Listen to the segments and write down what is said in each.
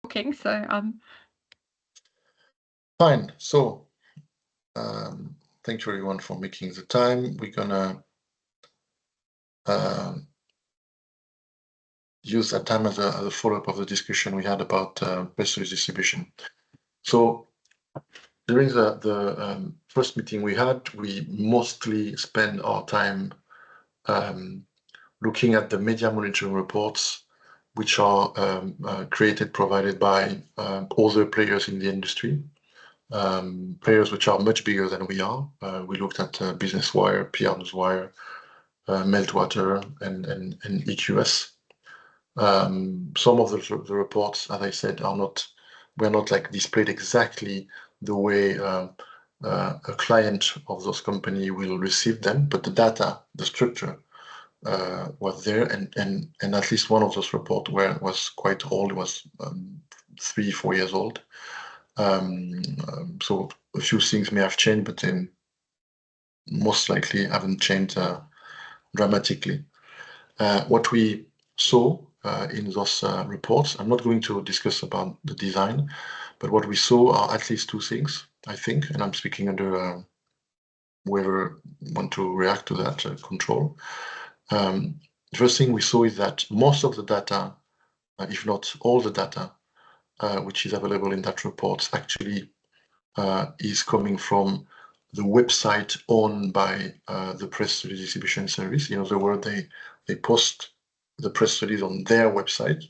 talking, so Fine. So, thank you everyone for making the time. We're gonna use that time as a follow-up of the discussion we had about press release distribution. So, during the first meeting we had, we mostly spent our time looking at the media monitoring reports, which are provided by other players in the industry. Players which are much bigger than we are. We looked at Business Wire, PR Newswire, Meltwater, and EQS. Some of the reports, as I said, were not like displayed exactly the way a client of those companies will receive them, but the data, the structure was there, and at least one of those reports was quite old, was 3-4 years old. So a few things may have changed, but then most likely haven't changed dramatically. What we saw in those reports, I'm not going to discuss about the design, but what we saw are at least two things, I think, and I'm speaking under whoever want to react to that control. The first thing we saw is that most of the data, if not all the data, which is available in that report, actually is coming from the website owned by the press release distribution service. In other words, they post the press release on their website,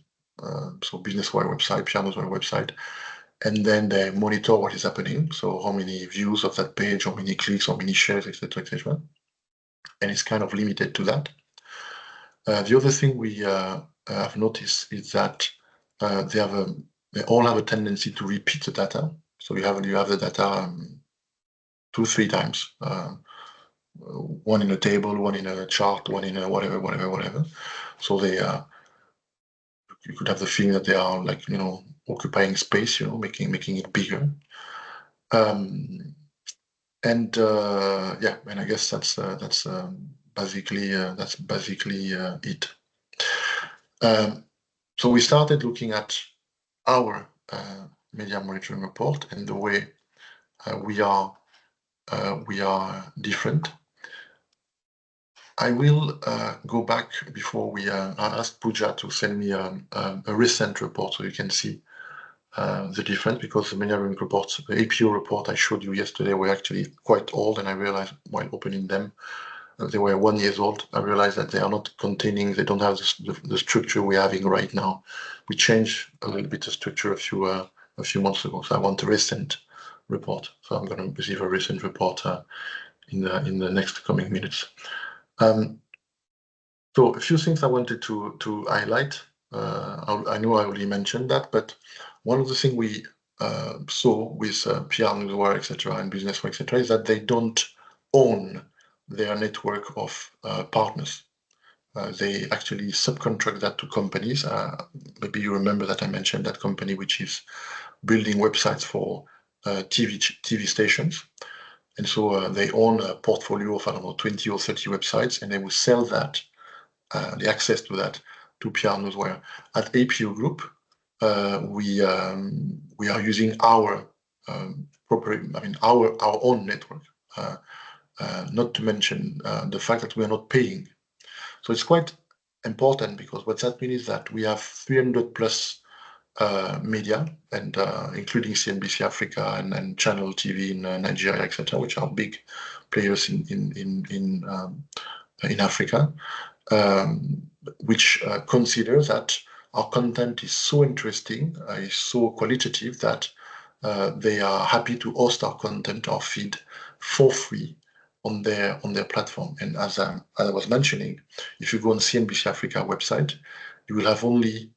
so Business Wire website, PR Newswire website, and then they monitor what is happening. So how many views of that page, how many clicks, how many shares, etc., etc. And it's kind of limited to that. The other thing we have noticed is that they all have a tendency to repeat the data. So you have the data 2-3 times, one in a table, one in a chart, one in a whatever. So they you could have the feeling that they are like occupying space, making it bigger. And I guess that's basically it. So we started looking at our media monitoring report and the way we are different. I will go back before we ask Pooja to send me a recent report so you can see the difference, because the media monitoring reports, the APO report I showed you yesterday, were actually quite old, and I realized while opening them, they were 1 year old. I realized that they are not containing, they don't have the structure we're having right now. We changed a little bit the structure a few months ago, so I want a recent report. So I'm going to receive a recent report in the next coming minutes. So a few things I wanted to highlight. I know I already mentioned that, but one of the things we saw with PR Newswire, etc., and Business Wire, etc., is that they don't own their network of partners. They actually subcontract that to companies. Maybe you remember that I mentioned that company which is building websites for TV stations. And so they own a portfolio of, 20 or 30 websites, and they will sell that, the access to that, to PR Newswire. At APO Group, we are using our our own network. Not to mention the fact that we are not paying. So it's quite important, because what that means is that we have 300 plus media, and including CNBC Africa and Channel TV in Nigeria, etc., which are big players in Africa, which consider that our content is so interesting, is so qualitative, that they are happy to host our content, our feed, for free on their platform. And as I was mentioning, if you go on CNBC Africa website, you will have only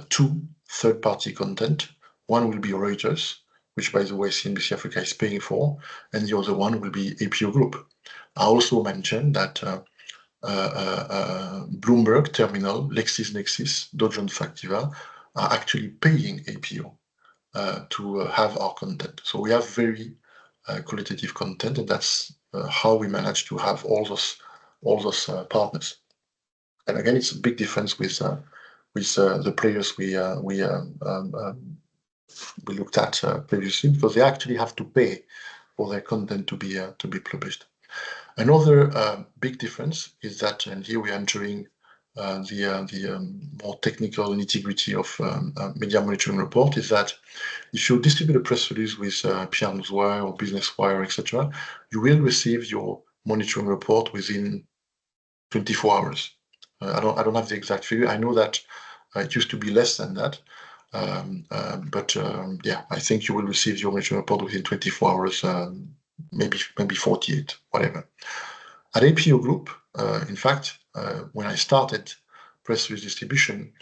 2 third-party content. One will be Reuters, which, by the way, CNBC Africa is paying for, and the other one will be APO Group. I also mentioned that Bloomberg Terminal, LexisNexis, Dow Jones Factiva are actually paying APO to have our content. So we have very qualitative content, and that's how we manage to have all those partners. And again, it's a big difference with the players we we looked at previously, because they actually have to pay for their content to be published. Another big difference is that, and here we are entering the more technical nitty-gritty of media monitoring report, is that if you distribute a press release with PR Newswire or Business Wire, etc., you will receive your monitoring report within 24 hours. I don't have the exact figure. I know that it used to be less than that, but yeah, I think you will receive your monitoring report within 24 hours, maybe 48, whatever. At APO Group, in fact, when I started press release distribution,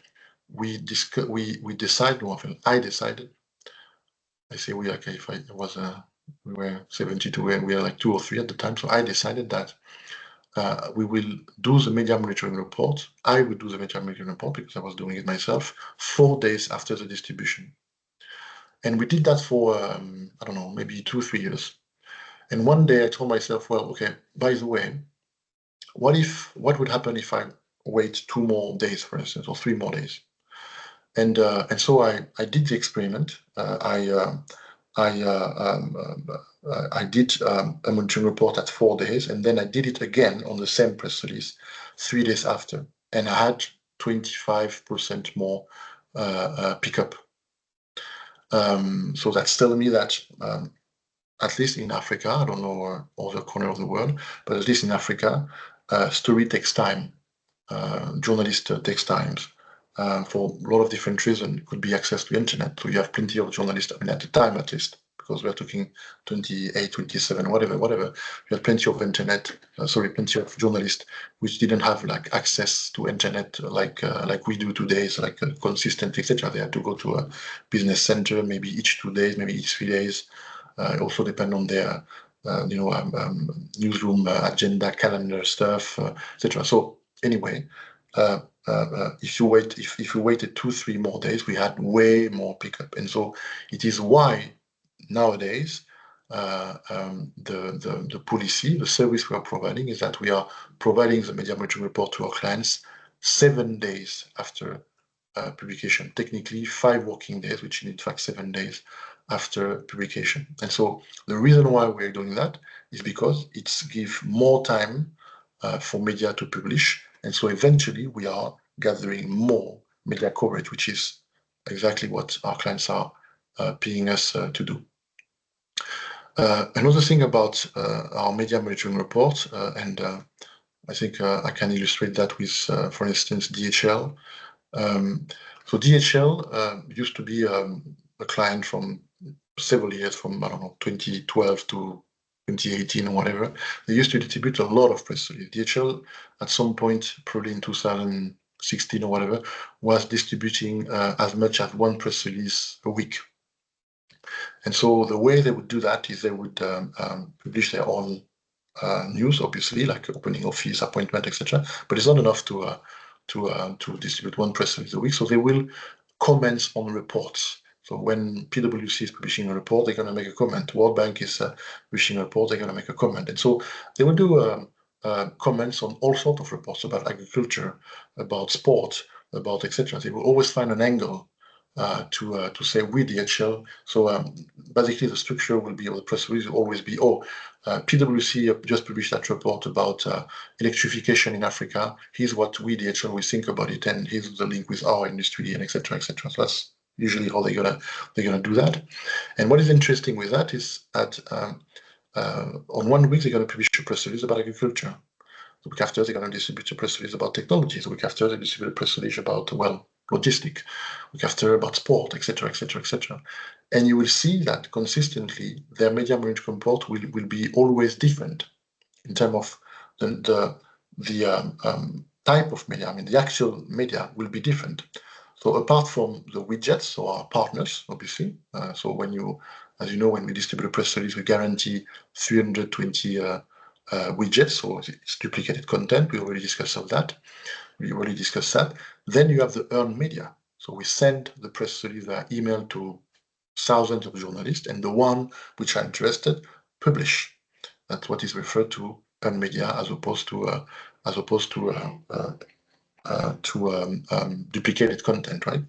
we decided, well, I decided. I say we, okay, if I was we were 72 and we were like 2 or 3 at the time. So I decided that we will do the media monitoring report. I would do the media monitoring report because I was doing it myself 4 days after the distribution. And we did that for, I don't know, maybe 2 or 3 years. And one day I told myself, well, okay, by the way, what would happen if I wait 2 more days, for instance, or 3 more days? And so I did the experiment. I did a monitoring report at 4 days, and then I did it again on the same press release 3 days after, and I had 25% more pickup. So that's telling me that at least in Africa, I don't know other corner of the world, but at least in Africa, story takes time. Journalist takes time. For a lot of different reasons. It could be access to internet. So you have plenty of journalists, I mean, at the time at least, because we're talking 28, 27, whatever. You have plenty of internet, plenty of journalists which didn't have like access to internet like we do today, so like consistent, etc. They had to go to a business center, maybe each 2 days, maybe each 3 days. It also depends on their newsroom agenda, calendar stuff, etc. So anyway, if you waited 2-3 more days, we had way more pickup, and so it is why nowadays the policy, the service we are providing, is that we are providing the media monitoring report to our clients 7 days after publication. Technically, 5 working days, which in fact 7 days after publication. And so the reason why we're doing that is because it's give more time for media to publish, and so eventually we are gathering more media coverage, which is exactly what our clients are paying us to do. Another thing about our media monitoring report, and I think I can illustrate that with, for instance, DHL. So DHL used to be a client from several years, from, I don't know, 2012 to 2018 or whatever. They used to distribute a lot of press releases. DHL, at some point, probably in 2016 or whatever, was distributing as much as 1 press release a week. And so the way they would do that is they would publish their own news, obviously, like opening office, appointment, etc. But it's not enough to distribute 1 press release a week. So they will comment on reports. So when PwC is publishing a report, they're going to make a comment. World Bank is publishing a report, they're going to make a comment. And so they will do comments on all sorts of reports about agriculture, about sport, about etc. They will always find an angle to say we DHL. So basically the structure will be, or the press release will always be, PwC just published that report about electrification in Africa. Here's what we DHL we think about it, and here's the link with our industry, and etc. etc. So that's usually how they're gonna do that. And what is interesting with that is that on 1 week they're gonna publish a press release about agriculture. The week after they're gonna distribute a press release about technology. The week after they distribute a press release about logistic. Week after about sport, etc. etc. etc. And you will see that consistently their media monitoring report will be always different in terms of the type of media. I mean, the actual media will be different. So apart from the widgets, so our partners, obviously. So when as you know, when we distribute a press release, we guarantee 320 widgets, so it's duplicated content. We already discussed that. Then you have the earned media. So we send the press release via email to thousands of journalists, and the one which are interested publish. That's what is referred to earned media, as opposed to duplicated content, right?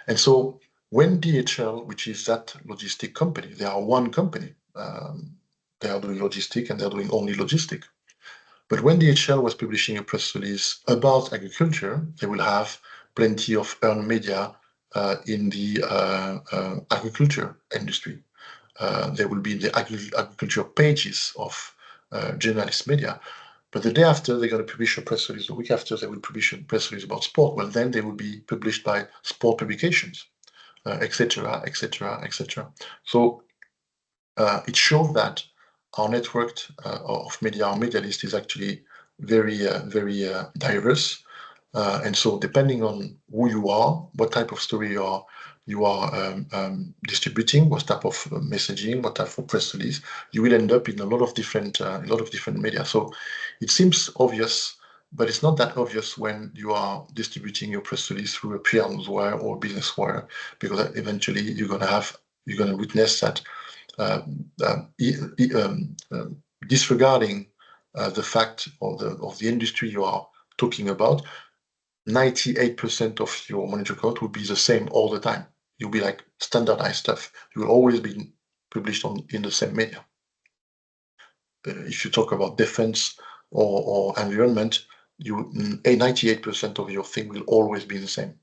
And so When DHL, which is that logistic company, they are one company. They are doing logistic and they're doing only logistic. But when DHL was publishing a press release about agriculture, they will have plenty of earned media in the agriculture industry. There will be the agriculture pages of journalist media. But the day after, they're going to publish a press release. The week after, they will publish a press release about sport. Well, then they will be published by sport publications, etc., etc., etc. So it shows that our network of media, our media list is actually very, very diverse. And so depending on who you are, what type of story you are distributing, what type of messaging, what type of press release, you will end up in a lot of different media. So it seems obvious, but it's not that obvious when you are distributing your press release through a PR newswire or business wire, because eventually you're going to witness that disregarding the fact of the industry you are talking about, 98% of your monitor code will be the same all the time. You'll be like standardized stuff. You will always be published in the same media. If you talk about defense or environment, 98% of your thing will always be the same.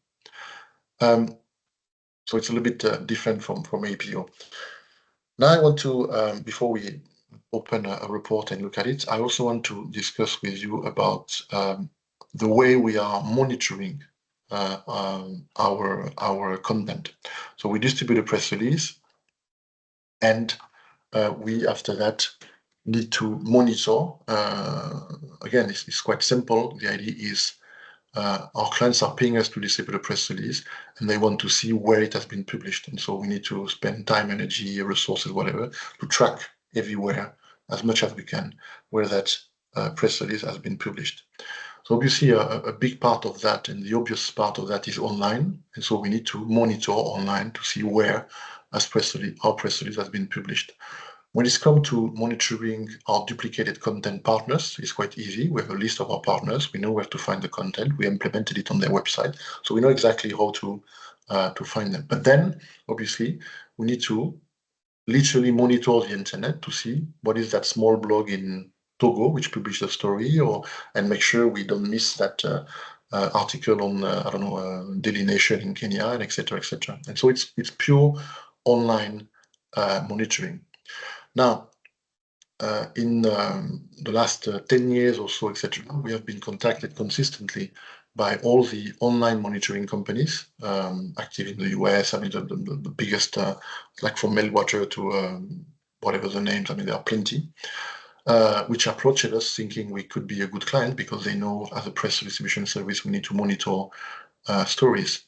So it's a little bit different from APO. Now I want to, before we open a report and look at it, I also want to discuss with you about the way we are monitoring our content. So we distribute a press release, and we after that need to monitor. Again, it's quite simple. The idea is our clients are paying us to distribute a press release, and they want to see where it has been published. And so we need to spend time, energy, resources, whatever, to track everywhere as much as we can where that press release has been published. So obviously a big part of that, and the obvious part of that, is online. And so we need to monitor online to see where our press release has been published. When it's come to monitoring our duplicated content partners, it's quite easy. We have a list of our partners. We know where to find the content. We implemented it on their website, so we know exactly how to find them. But then, obviously, we need to literally monitor the internet to see what is that small blog in Togo which published a story, and make sure we don't miss that article on I don't know, Daily Nation in Kenya, and etc., etc. And so it's pure online monitoring. Now, in the last 10 years or so, etc., we have been contacted consistently by all the online monitoring companies active in the US. I mean, the biggest, like from Mailwater to whatever the names, I mean, there are plenty, which approached us thinking we could be a good client because they know as a press distribution service, we need to monitor stories.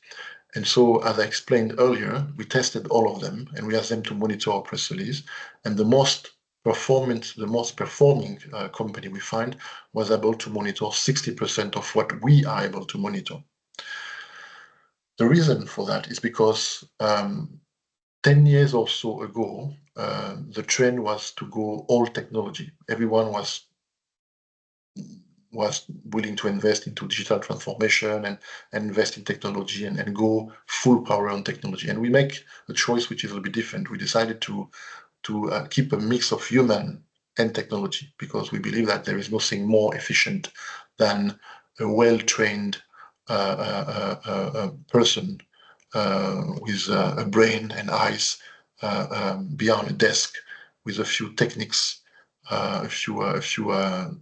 And so, as I explained earlier, we tested all of them and we asked them to monitor our press release. And the most performing company we find was able to monitor 60% of what we are able to monitor. The reason for that is because 10 years or so ago, the trend was to go all technology. Everyone was willing to invest into digital transformation and invest in technology and go full power on technology. And we make a choice which is a little bit different. We decided to keep a mix of human and technology, because we believe that there is nothing more efficient than a well-trained person with a brain and eyes behind a desk with a few techniques, a few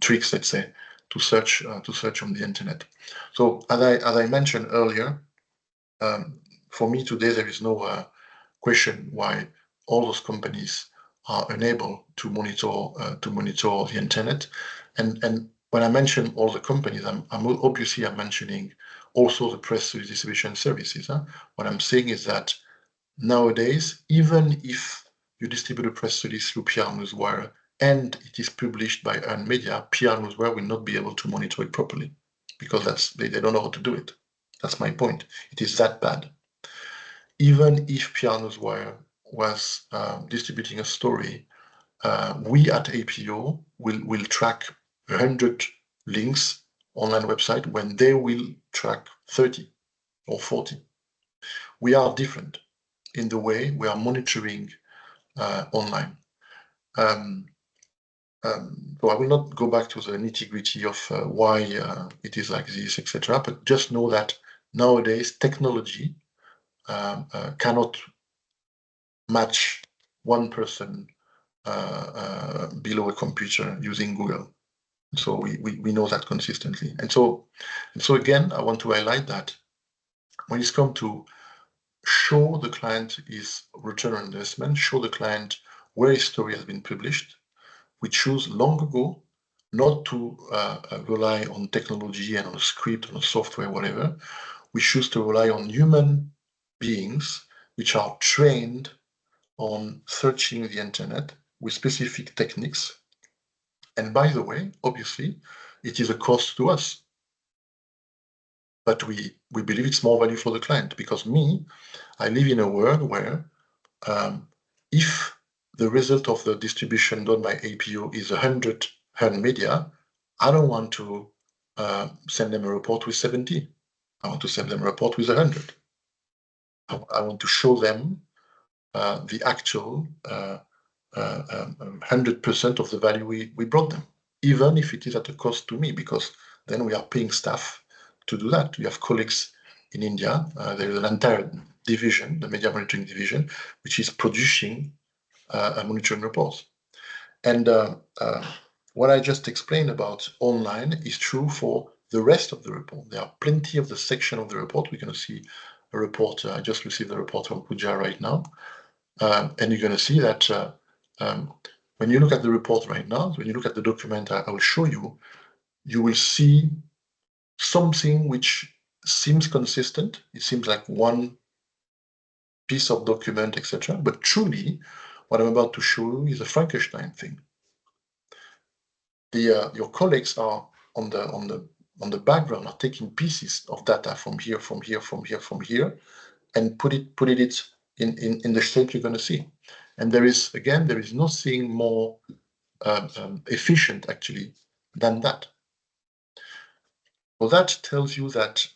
tricks, let's say, to search on the internet. So as I mentioned earlier, for me today there is no question why all those companies are unable to monitor the internet. And when I mention all the companies, I'm obviously mentioning also the press distribution services. What I'm saying is that nowadays, even if you distribute a press release through PR Newswire and it is published by earned media, PR Newswire will not be able to monitor it properly because they don't know how to do it. That's my point. It is that bad. Even if PR Newswire was distributing a story, we at APO will track 100 links online website when they will track 30 or 40. We are different. in the way we are monitoring online. So I will not go back to the nitty-gritty of why it is like this, etc. But just know that nowadays technology cannot match one person below a computer using Google. So we know that consistently. And so again, I want to highlight that when it's come to show the client his return on investment, show the client where his story has been published, we choose long ago not to rely on technology and on a script, on a software, whatever. We choose to rely on human beings which are trained on searching the internet with specific techniques. And by the way, obviously, it is a cost to us. But we believe it's more value for the client, because I live in a world where if the result of the distribution done by APO is 100 earned media, I don't want to send them a report with 70. I want to send them a report with 100. I want to show them the actual 100% of the value we brought them, even if it is at a cost to me, because then we are paying staff to do that. We have colleagues in India. There is an entire division, the media monitoring division, which is producing monitoring reports. And what I just explained about online is true for the rest of the report. There are plenty of the section of the report. We're going to see a report. I just received a report from Pooja right now. And you're going to see that when you look at the report right now, when you look at the document I will show you, you will see something which seems consistent. It seems like one piece of document, etc. But truly, what I'm about to show you is a Frankenstein thing. Your colleagues are on the background are taking pieces of data from here, and put it in the shape you're going to see. And there is nothing more efficient actually than that. Well, that tells you that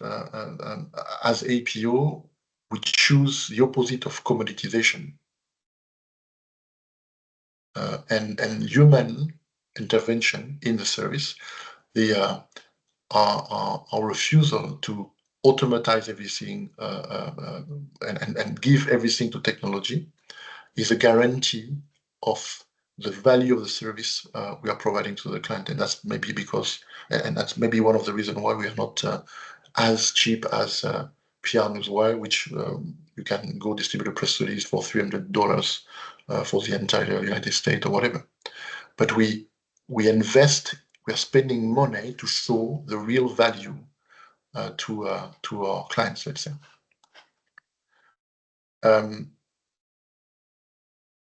as APO, we choose the opposite of commoditization and human intervention in the service. Our refusal to automatize everything and give everything to technology is a guarantee of the value of the service we are providing to the client. And that's maybe that's maybe one of the reasons why we are not as cheap as PR Newswire, which you can go distribute a press release for $300 for the entire United States or whatever. But we invest, we are spending money to show the real value to our clients, let's say.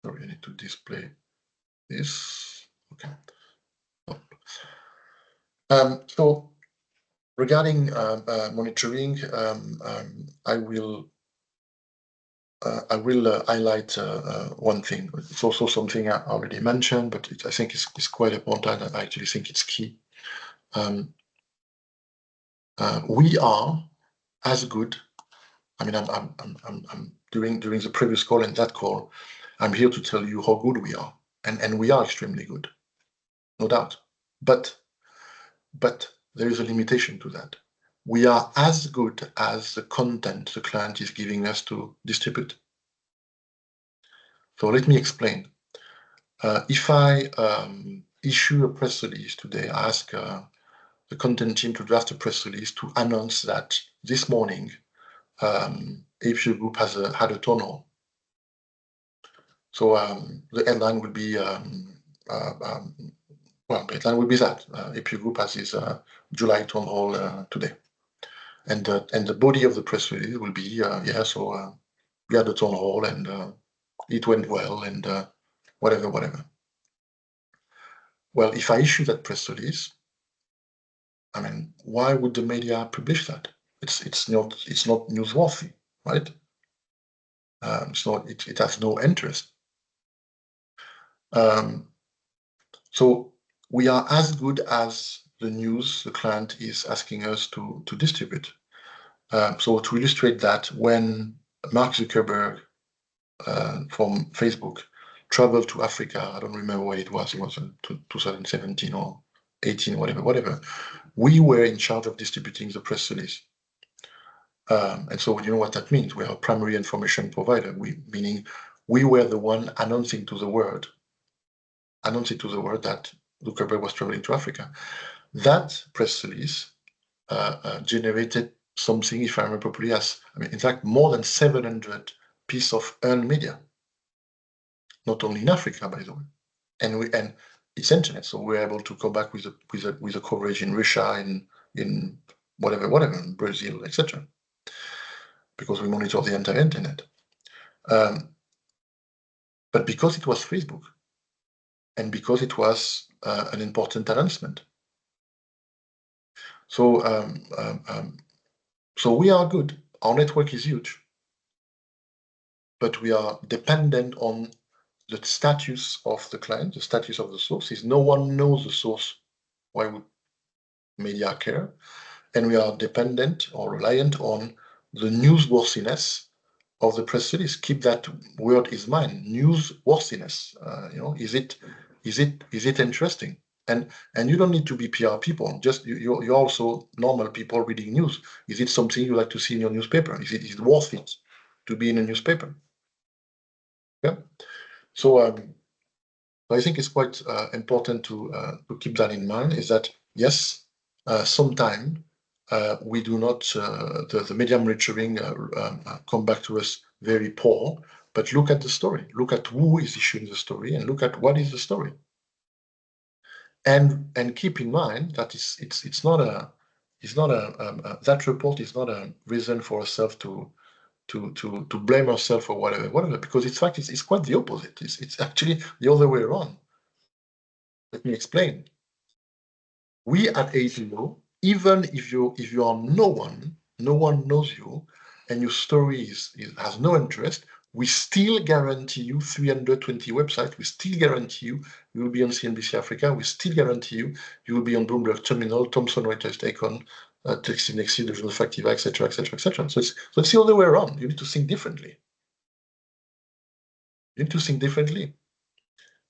Sorry, I need to display this. Okay. So regarding monitoring, I will highlight one thing. It's also something I already mentioned, but I think it's quite important. I actually think it's key. We are as good. I mean, I'm during the previous call and that call, I'm here to tell you how good we are, and we are extremely good, no doubt. But there is a limitation to that. We are as good as the content the client is giving us to distribute. So let me explain. If I issue a press release today, I ask the content team to draft a press release to announce that this morning APO Group has had a town hall. So the headline will be well, the headline will be that APO Group has his July town hall today, and the body of the press release will be so we had a town hall and it went well and whatever. Well, if I issue that press release, I mean, why would the media publish that? It's not newsworthy, right? It has no interest. So we are as good as the news the client is asking us to distribute. So to illustrate that, when Mark Zuckerberg from Facebook traveled to Africa. I don't remember where it was. It was 2017 or 18, whatever. We were in charge of distributing the press release. And so you know what that means. We are a primary information provider, meaning we were the one announcing to the world that Zuckerberg was traveling to Africa. That press release generated something, if I remember properly, in fact, more than 700 pieces of earned media, not only in Africa, by the way, and it's internet, so we're able to go back with a coverage in Russia, in whatever, in Brazil, etc., because we monitor the entire internet. But because it was Facebook, and because it was an important announcement, so we are good. Our network is huge, but we are dependent on the status of the client, the status of the source. Is no one knows the source. Why would media care? And we are dependent or reliant on the newsworthiness of the press release. Keep that word in mind. Newsworthiness. Is it interesting? And you don't need to be PR people. Just you're also normal people reading news. Is it something you like to see in your newspaper? Is it worth it to be in a newspaper? Yeah. So I think it's quite important to keep that in mind. Is that yes, sometimes we do not the media monitoring come back to us very poor. But look at the story. Look at who is issuing the story, and look at what is the story. And keep in mind that it's not a that report is not a reason for ourselves to blame ourselves for whatever, because in fact it's quite the opposite. It's actually the other way around. Let me explain. We at AGO, even if you are no one knows you, and your story has no interest, we still guarantee you 320 websites. We still guarantee you will be on CNBC Africa. We still guarantee you will be on Bloomberg Terminal, Thomson Reuters, Econ, Texas Nexi, the Journal Factiva, etc., etc., etc. So it's the other way around. You need to think differently. You need to think differently.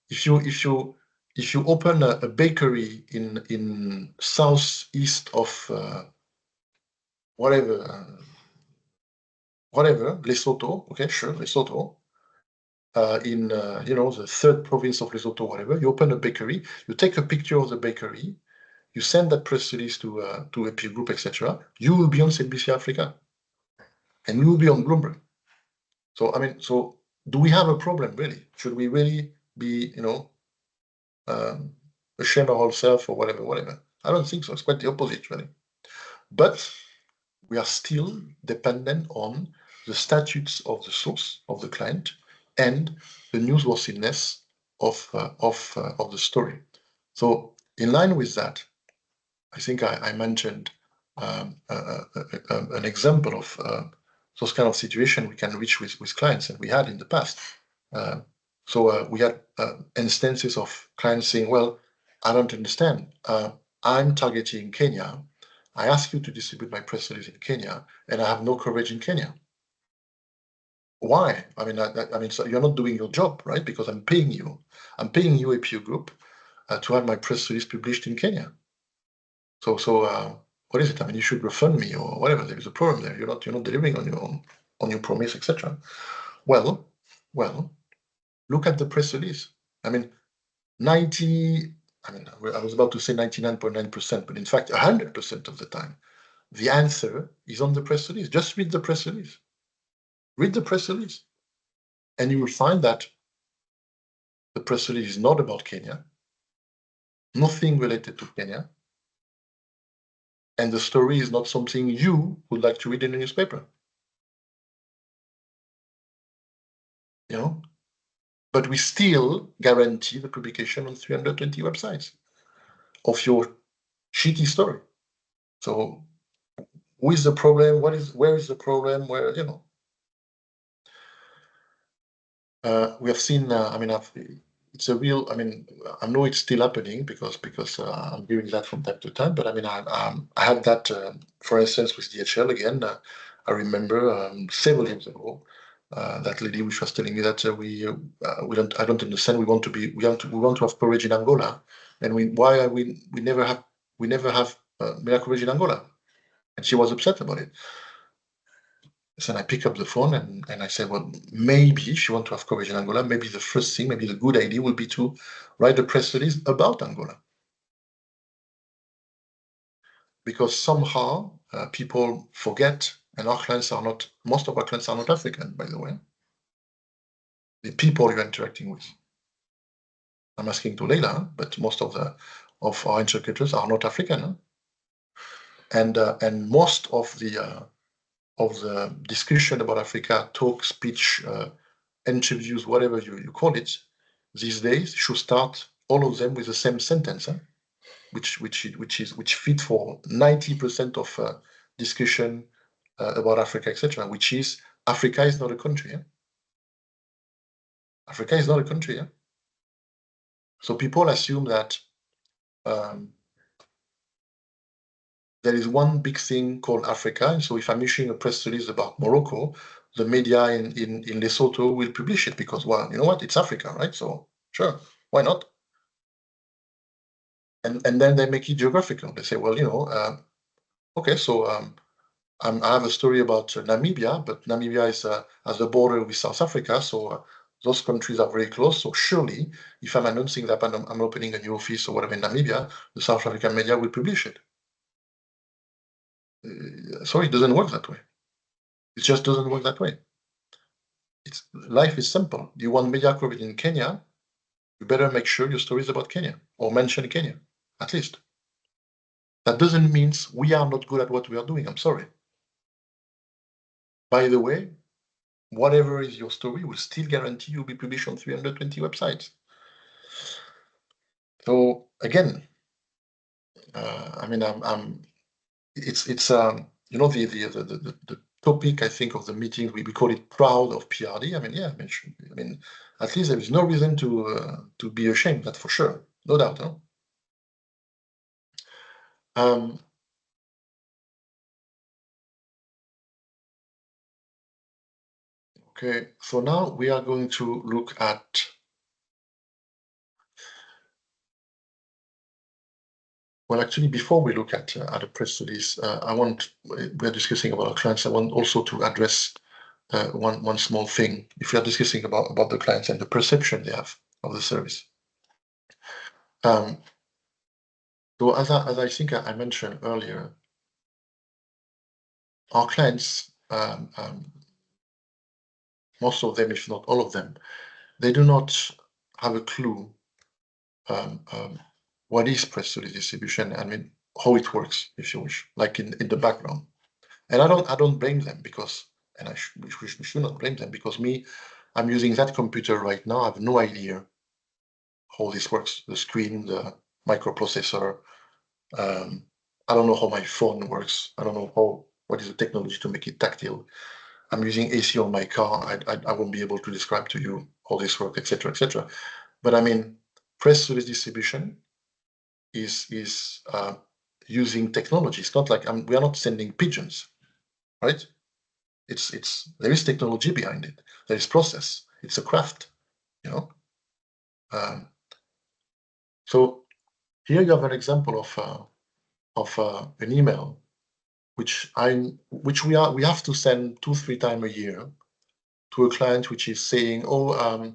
If you open a bakery in southeast of whatever, Lesotho, okay, sure, Lesotho, in the third province of Lesotho, whatever, you open a bakery, you take a picture of the bakery, you send that press release to a peer group, etc. You will be on CNBC Africa, and you will be on Bloomberg. So so do we have a problem really? Should we really be ashamed of ourselves or whatever? I don't think so. It's quite the opposite, really. But we are still dependent on the statutes of the source, of the client, and the newsworthiness of the story. So in line with that, I think I mentioned an example of those kind of situation we can reach with clients, and we had in the past. So we had instances of clients saying, well, I don't understand. I'm targeting Kenya. I ask you to distribute my press release in Kenya, and I have no coverage in Kenya. Why? So you're not doing your job, right? Because I'm paying you. I'm paying you, a peer group, to have my press release published in Kenya. So what is it? You should refund me or whatever. There is a problem there. You're not delivering on your promise, etc. Well, look at the press release. 90. I was about to say 99.9%, but in fact 100% of the time, the answer is on the press release. Just read the press release. Read the press release, and you will find that the press release is not about Kenya, nothing related to Kenya, and the story is not something you would like to read in a newspaper. But we still guarantee the publication on 320 websites of your shitty story. So who is the problem? Where is the problem? We have seen, it's a real, I know it's still happening because I'm hearing that from time to time, but I had that, for instance, with DHL again. I remember several years ago, that lady which was telling me that I don't understand. We want to have courage in Angola, and we never have courage in Angola, and she was upset about it. So I pick up the phone and I said, well, maybe if you want to have coverage in Angola, maybe the first thing, maybe the good idea will be to write a press release about Angola. Because somehow people forget, and most of our clients are not African, by the way. The people you're interacting with. I'm asking to Leila, but most of our interlocutors are not African. And most of the discussion about Africa, talk, speech, interviews, whatever you call it, these days should start all of them with the same sentence, which fit for 90% of discussion about Africa, etc., which is Africa is not a country. Africa is not a country. So people assume that there is one big thing called Africa, and so if I'm issuing a press release about Morocco, the media in Lesotho will publish it because, well, you know what, it's Africa, right? So sure, why not? And then they make it geographical. They say, well, okay, so I have a story about Namibia, but Namibia is has a border with South Africa, so those countries are very close. So surely, if I'm announcing that I'm opening a new office or whatever in Namibia, the South African media will publish it. So it doesn't work that way. It just doesn't work that way. Life is simple. You want media coverage in Kenya, you better make sure your story is about Kenya or mention Kenya, at least. That doesn't mean we are not good at what we are doing. I'm sorry. By the way, whatever is your story will still guarantee you'll be published on 320 websites. So again, I mean, it's the topic, I think, of the meeting, we call it proud of PRD. I mean, yeah, I mean, at least there is no reason to be ashamed. That's for sure, no doubt. Okay, so now we are going to look at well, actually, before we look at a press release, we're discussing about our clients. I want also to address one small thing. If we are discussing about the clients and the perception they have of the service. So as I think I mentioned earlier, our clients, most of them, if not all of them, they do not have a clue what is press release distribution. I mean, how it works, if you wish, like in the background. And I don't blame them because, and we should not blame them because I'm using that computer right now. I have no idea how this works. The screen, the microprocessor. I don't know how my phone works. I don't know what is the technology to make it tactile. I'm using AC on my car. I won't be able to describe to you how this works, etc., etc. But I mean, press release distribution is using technology. It's not like we are not sending pigeons, right? There is technology behind it. There is process. It's a craft, you know. So here you have an example of an email which we have to send 2-3 times a year to a client which is saying, oh,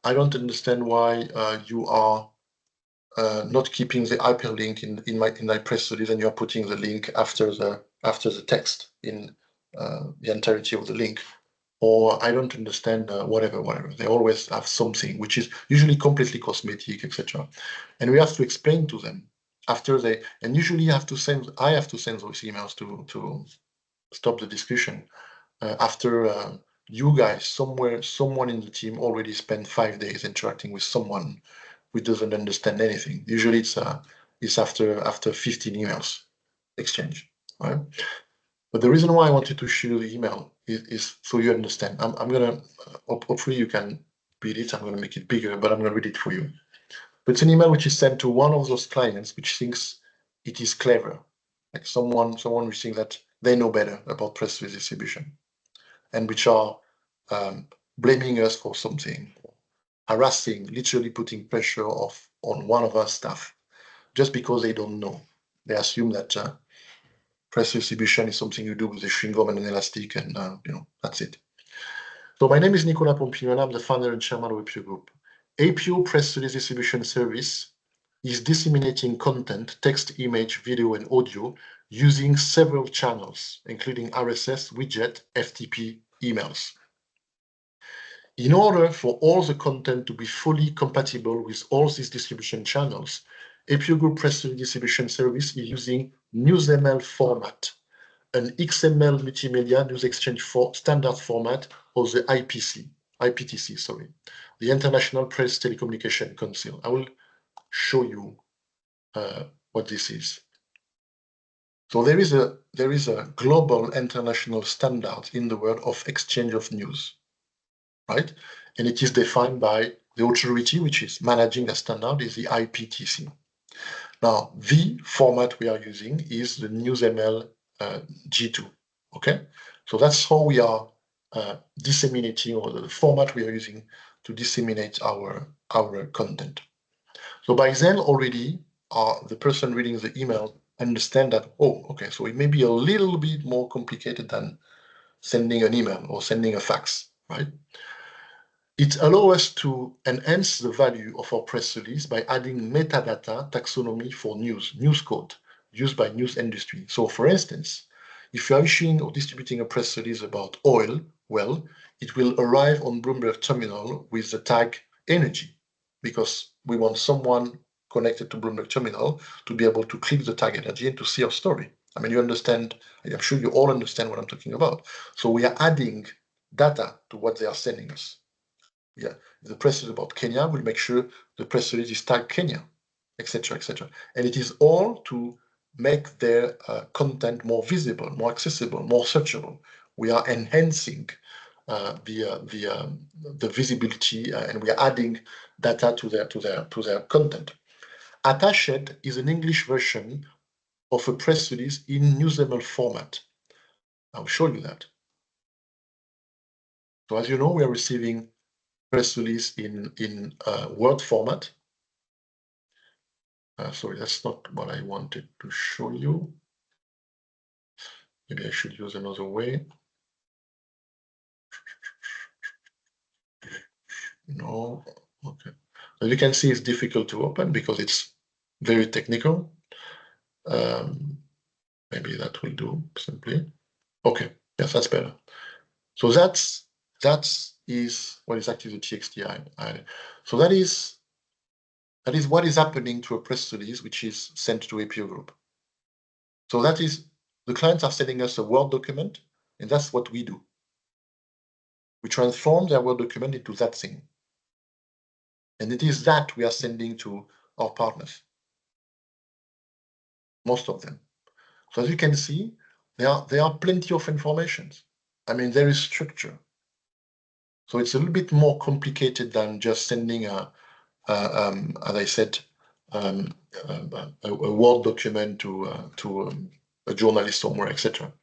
I don't understand why you are not keeping the hyperlink in my press release and you are putting the link after the text in the entirety of the link. Or I don't understand whatever. They always have something which is usually completely cosmetic, etc. And we have to explain to them and usually I have to send those emails to stop the discussion after you guys someone in the team already spent 5 days interacting with someone who doesn't understand anything. Usually it's after 15 emails exchange, right? But the reason why I wanted to show you the email is so you understand. I'm gonna hopefully you can read it. I'm gonna make it bigger, but I'm gonna read it for you. But it's an email which is sent to one of those clients which thinks it is clever, like someone who thinks that they know better about press release distribution, and which are blaming us for something, harassing, literally putting pressure on one of our staff, just because they don't know. They assume that press distribution is something you do with a chewing gum and an elastic, and that's it. So my name is Nicolas Pompigne-Mognard. I'm the founder and chairman of APO Group. APO Press Release Distribution Service is disseminating content, text, image, video, and audio using several channels, including RSS, widget, FTP, emails. In order for all the content to be fully compatible with all these distribution channels, APO Group Press Release Distribution Service is using NewsML format, an XML multimedia news exchange standard format, or the IPTC, the International Press Telecommunication Council. I will show you what this is. So there is a global international standard in the world of exchange of news, right? And it is defined by the authority which is managing the standard, is the IPTC. Now, the format we are using is the NewsML G2, okay? So that's how we are disseminating, or the format we are using to disseminate our content. So by then already, the person reading the email understand that, oh, okay, so it may be a little bit more complicated than sending an email or sending a fax, right? It allows us to enhance the value of our press release by adding metadata taxonomy for news code used by news industry. So for instance, if you are issuing or distributing a press release about oil, well, it will arrive on Bloomberg terminal with the tag energy, because we want someone connected to Bloomberg terminal to be able to click the tag energy and to see our story. I mean, you understand, I'm sure you all understand what I'm talking about. So we are adding data to what they are sending us. Yeah, if the press is about Kenya, we'll make sure the press release is tagged Kenya, etc., etc. And it is all to make their content more visible, more accessible, more searchable. We are enhancing the visibility, and we are adding data to their content. Attached is an English version of a press release in NewsML format. I'll show you that. So as you know, we are receiving press release in Word format. Sorry, that's not what I wanted to show you. Maybe I should use another way. No, okay. As you can see, it's difficult to open because it's very technical. Maybe that will do simply. Okay, yes, that's better. So that is what is actually the TXT. So that is what is happening to a press release which is sent to APO Group. So that is, the clients are sending us a Word document, and that's what we do. We transform their Word document into that thing. And it is that we are sending to our partners, most of them. So as you can see, there are plenty of informations. I mean, there is structure. So it's a little bit more complicated than just sending as I said, a Word document to a journalist somewhere, etc.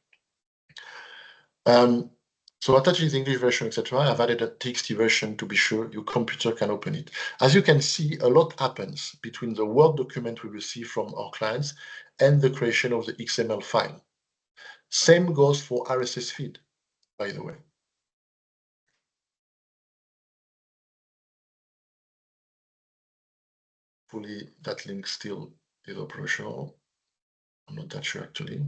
So attached is the English version, etc. I've added a TXT version to be sure your computer can open it. As you can see, a lot happens between the Word document we receive from our clients and the creation of the XML file. Same goes for RSS feed, by the way. Hopefully that link still is operational. I'm not that sure actually.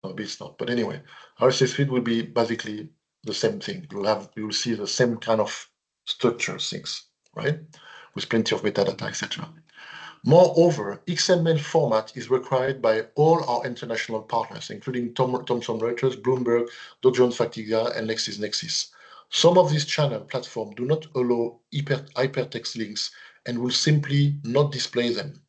No, it's not. But anyway, RSS feed will be basically the same thing. You'll see the same kind of structure things, right? With plenty of metadata, etc. Moreover, XML format is required by all our international partners, including Thomson Reuters, Bloomberg, Dow Jones Factiga, and LexisNexis. Some of these channel platforms do not allow hypertext links and will simply not display them.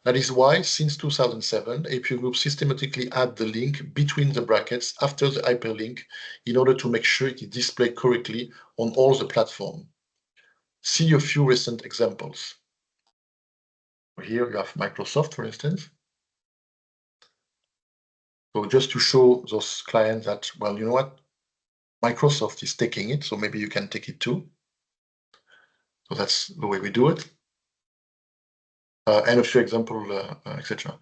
That is why, since 2007, APO Group systematically add the link between the brackets after the hyperlink in order to make sure it is displayed correctly on all the platforms. See a few recent examples. Here you have Microsoft, for instance. So just to show those clients that, well, you know what? Microsoft is taking it, so maybe you can take it too. So that's the way we do it. And a few examples, etc.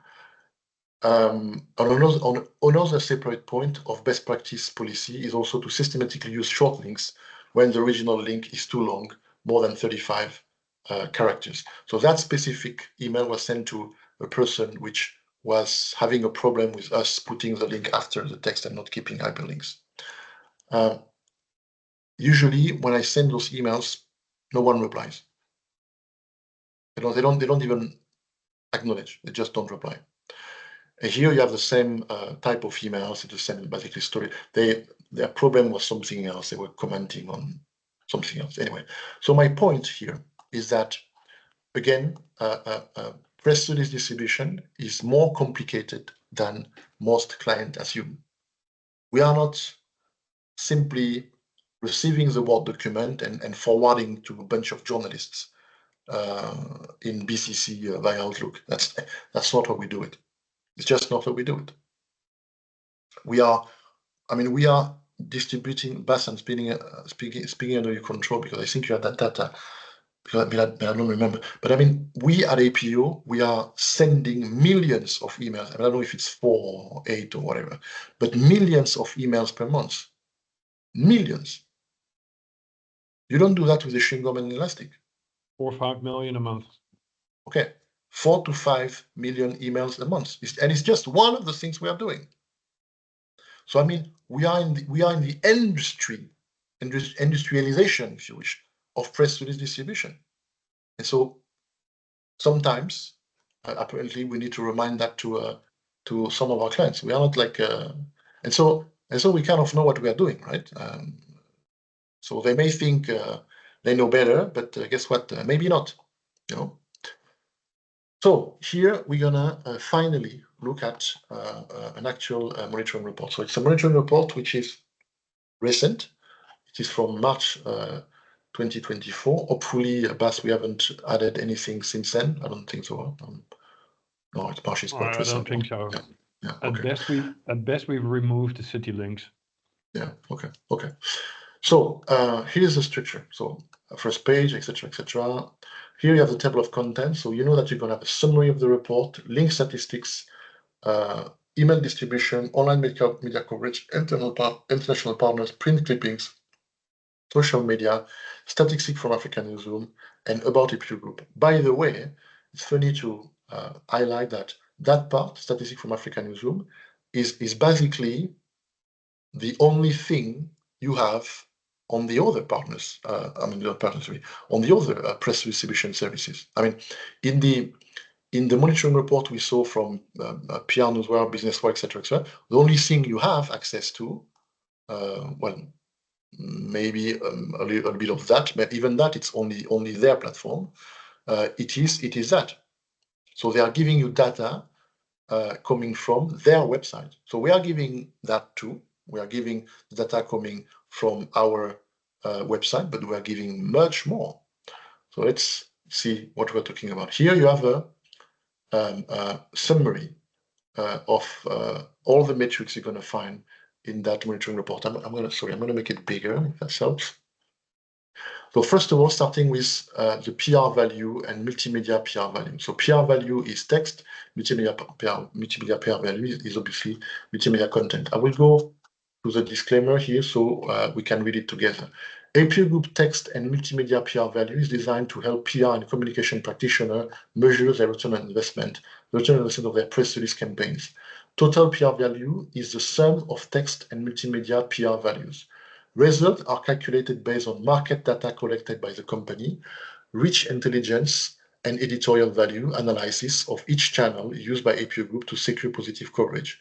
On another separate point of best practice policy is also to systematically use short links when the original link is too long, more than 35 characters. So that specific email was sent to a person which was having a problem with us putting the link after the text and not keeping hyperlinks. Usually, when I send those emails, no one replies. They don't even acknowledge. They just don't reply. And here you have the same type of emails, it's the same basically story. Their problem was something else. They were commenting on something else. Anyway, so my point here is that, again, press release distribution is more complicated than most clients assume. We are not simply receiving the Word document and forwarding to a bunch of journalists in BCC via Outlook. That's not how we do it. It's just not how we do it. We are distributing, Bas, and speaking under your control, because I think you have that data, because I don't remember. But I mean, we at APO, we are sending millions of emails. I don't know if it's 4 or 8 or whatever, but millions of emails per month. Millions. You don't do that with the chewing gum and elastic. 4 or 5 million a month. Okay, 4 to 5 million emails a month, and it's just one of the things we are doing. So I mean, we are in the industrialization, if you wish, of press release distribution, and so sometimes, apparently, we need to remind that to some of our clients. We are not like, and so we kind of know what we are doing, right? So they may think they know better, but guess what? Maybe not, you know. So here we're gonna finally look at an actual monitoring report. So it's a monitoring report which is recent. It is from March 2024. Hopefully, Bas, we haven't added anything since then. I don't think so. No, it's March is quite recent. I don't think so. Yeah. Okay. At best we've removed the city links. Yeah. Okay. So here's the structure. So first page, etc., etc. Here you have the table of contents. So you know that you're going to have a summary of the report, link statistics, email distribution, online media coverage, international partners, print clippings, social media, statistics from African Newsroom, and about APO Group. By the way, it's funny to highlight that part, statistics from African Newsroom, is basically the only thing you have on the other partners, on the other press distribution services. I mean, in the monitoring report we saw from PR Newswire, Business Wire, etc., the only thing you have access to, well, maybe a little bit of that, but even that, it's only their platform. It is that. So they are giving you data coming from their website. So we are giving that too. We are giving data coming from our website, but we are giving much more. So let's see what we're talking about. Here you have a summary of all the metrics you're going to find in that monitoring report. I'm going to make it bigger, if that helps. So first of all, starting with the PR value and multimedia PR value. So PR value is text, multimedia PR value is obviously multimedia content. I will go to the disclaimer here so we can read it together. APO Group text and multimedia PR value is designed to help PR and communication practitioners measure their return on investment, the return on investment of their press release campaigns. Total PR value is the sum of text and multimedia PR values. Results are calculated based on market data collected by the company, rich intelligence and editorial value analysis of each channel used by APO Group to secure positive coverage.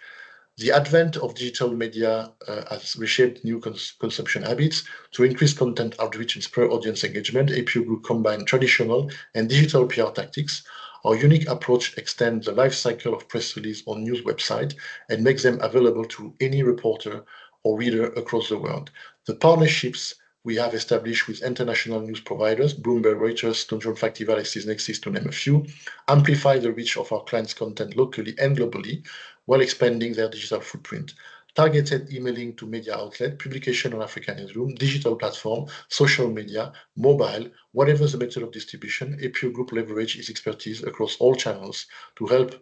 The advent of digital media has reshaped new consumption habits. To increase content outreach and spur audience engagement, APO Group combined traditional and digital PR tactics. Our unique approach extends the life cycle of press release on news website and makes them available to any reporter or reader across the world. The partnerships we have established with international news providers, Bloomberg, Reuters, Thomson Factiva, LexisNexis, to name a few, amplify the reach of our clients' content locally and globally while expanding their digital footprint. targeted emailing to media outlet, publication on African Newsroom, digital platform, social media, mobile, whatever the method of distribution, APO Group leverage its expertise across all channels to help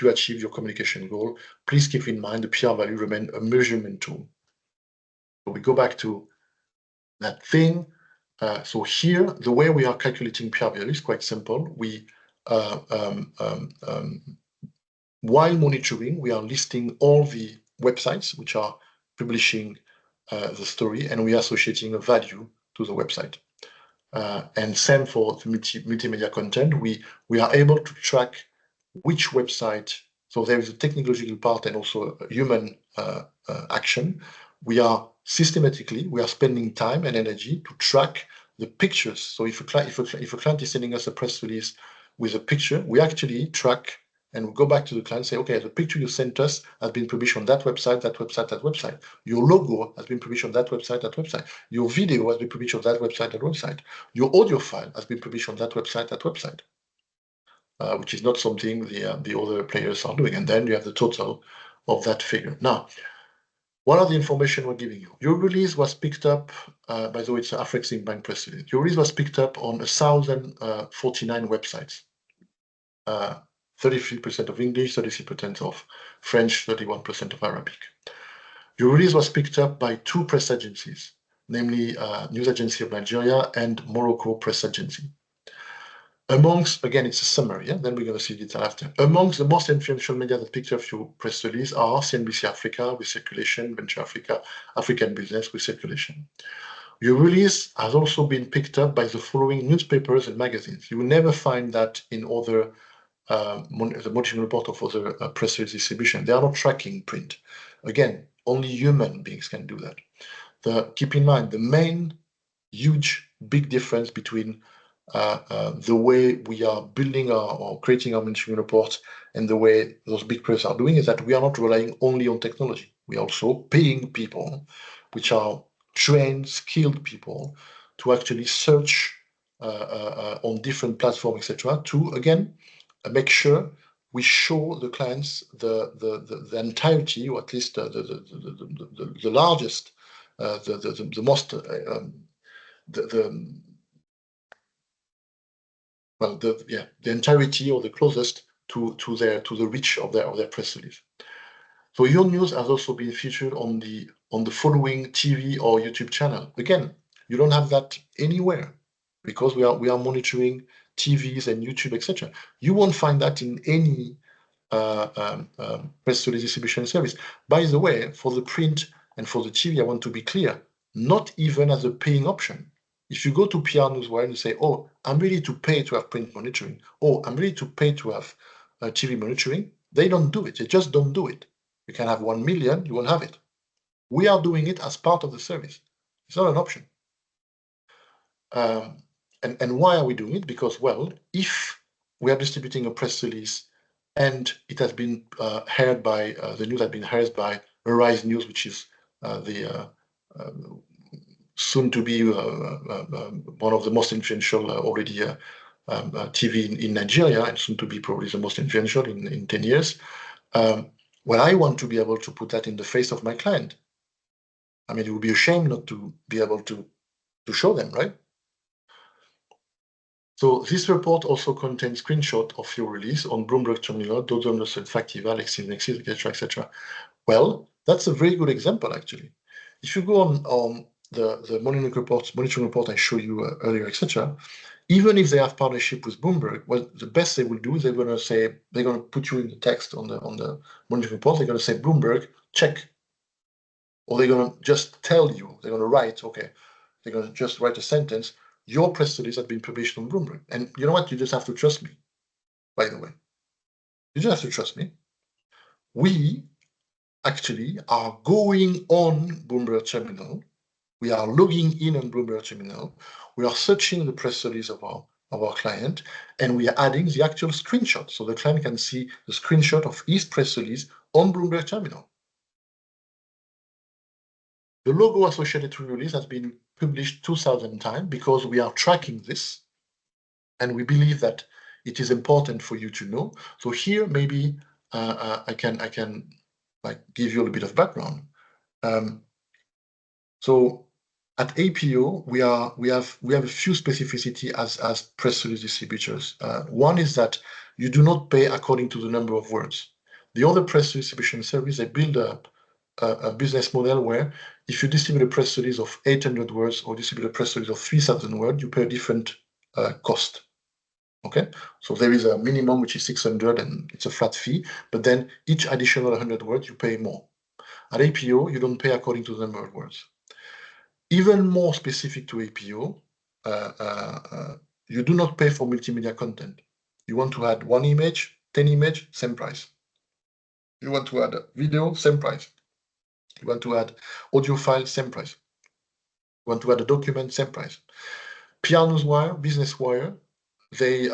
you achieve your communication goal. Please keep in mind the PR value remains a measurement tool. So we go back to that thing. So here, the way we are calculating PR value is quite simple. We while monitoring, we are listing all the websites which are publishing the story, and we are associating a value to the website. And same for the multimedia content. We are able to track which website. So there is a technological part and also a human action. We are spending time and energy to track the pictures. So if a client is sending us a press release with a picture, we actually track and we go back to the client and say, okay, the picture you sent us has been published on that website, that website, that website. Your logo has been published on that website, that website. Your video has been published on that website, that website. Your audio file has been published on that website, that website. Which is not something the other players are doing. And then you have the total of that figure. Now, what are the information we're giving you? Your release was picked up, by the way, it's an Afrexim Bank press release. Your release was picked up on 1,049 websites. 33% of English, 33% of French, 31% of Arabic. Your release was picked up by 2 press agencies, namely News Agency of Nigeria and Morocco Press Agency. Amongst, again, it's a summary, yeah? Then we're going to see detail after. Amongst the most influential media that picked up your press release are CNBC Africa with circulation, Venture Africa, African Business with circulation. Your release has also been picked up by the following newspapers and magazines. You will never find that in other the monitoring report of other press release distribution. They are not tracking print. Again, only human beings can do that. Keep in mind, the main huge big difference between the way we are building or creating our monitoring reports and the way those big players are doing is that we are not relying only on technology. We are also paying people, which are trained, skilled people, to actually search on different platforms, etc., to again make sure we show the clients the entirety, or at least the largest, the most the entirety or the closest to the reach of their press release. So your news has also been featured on the following TV or YouTube channel. Again, you don't have that anywhere because we are monitoring TVs and YouTube, etc. You won't find that in any press release distribution service. By the way, for the print and for the TV, I want to be clear, not even as a paying option. If you go to PR Newswire and you say, oh, I'm ready to pay to have print monitoring, or I'm ready to pay to have TV monitoring, they don't do it. They just don't do it. You can have 1 million, you won't have it. We are doing it as part of the service. It's not an option. And why are we doing it? Because, well, if we are distributing a press release and it has been heard by, the news has been heard by Arise News, which is the soon to be one of the most influential already TV in Nigeria, and soon to be probably the most influential in 10 years. Well, I want to be able to put that in the face of my client. I mean, it would be a shame not to be able to show them, right? So this report also contains screenshot of your release on Bloomberg Terminal, Dodom, Factiva, LexisNexis, etc. Well, that's a very good example, actually. If you go on the monitoring report I showed you earlier, etc., even if they have partnership with Bloomberg, well, the best they will do is they're going to put you in the text on the monitoring report. They're going to say Bloomberg, check, or they're going to just tell you. They're going to write, okay, they're going to just write a sentence. Your press release has been published on Bloomberg, and you know what? You just have to trust me. By the way, you just have to trust me. We actually are going on Bloomberg Terminal. We are logging in on Bloomberg Terminal. We are searching the press release of our client, and we are adding the actual screenshot. So the client can see the screenshot of his press release on Bloomberg Terminal. The logo associated to the release has been published 2,000 times because we are tracking this, and we believe that it is important for you to know. So here, maybe I can give you a little bit of background. So at APO, we have a few specificity as press release distributors. One is that you do not pay according to the number of words. The other press distribution service, they build a business model where if you distribute a press release of 800 words or distribute a press release of 3,000 words, you pay a different cost. Okay, so there is a minimum which is 600 and it's a flat fee, but then each additional 100 words you pay more. At APO, you don't pay according to the number of words. Even more specific to APO, you do not pay for multimedia content. You want to add 1 image, 10 images, same price. You want to add a video, same price. You want to add audio file, same price. You want to add a document, same price. PR Newswire, Business Wire, they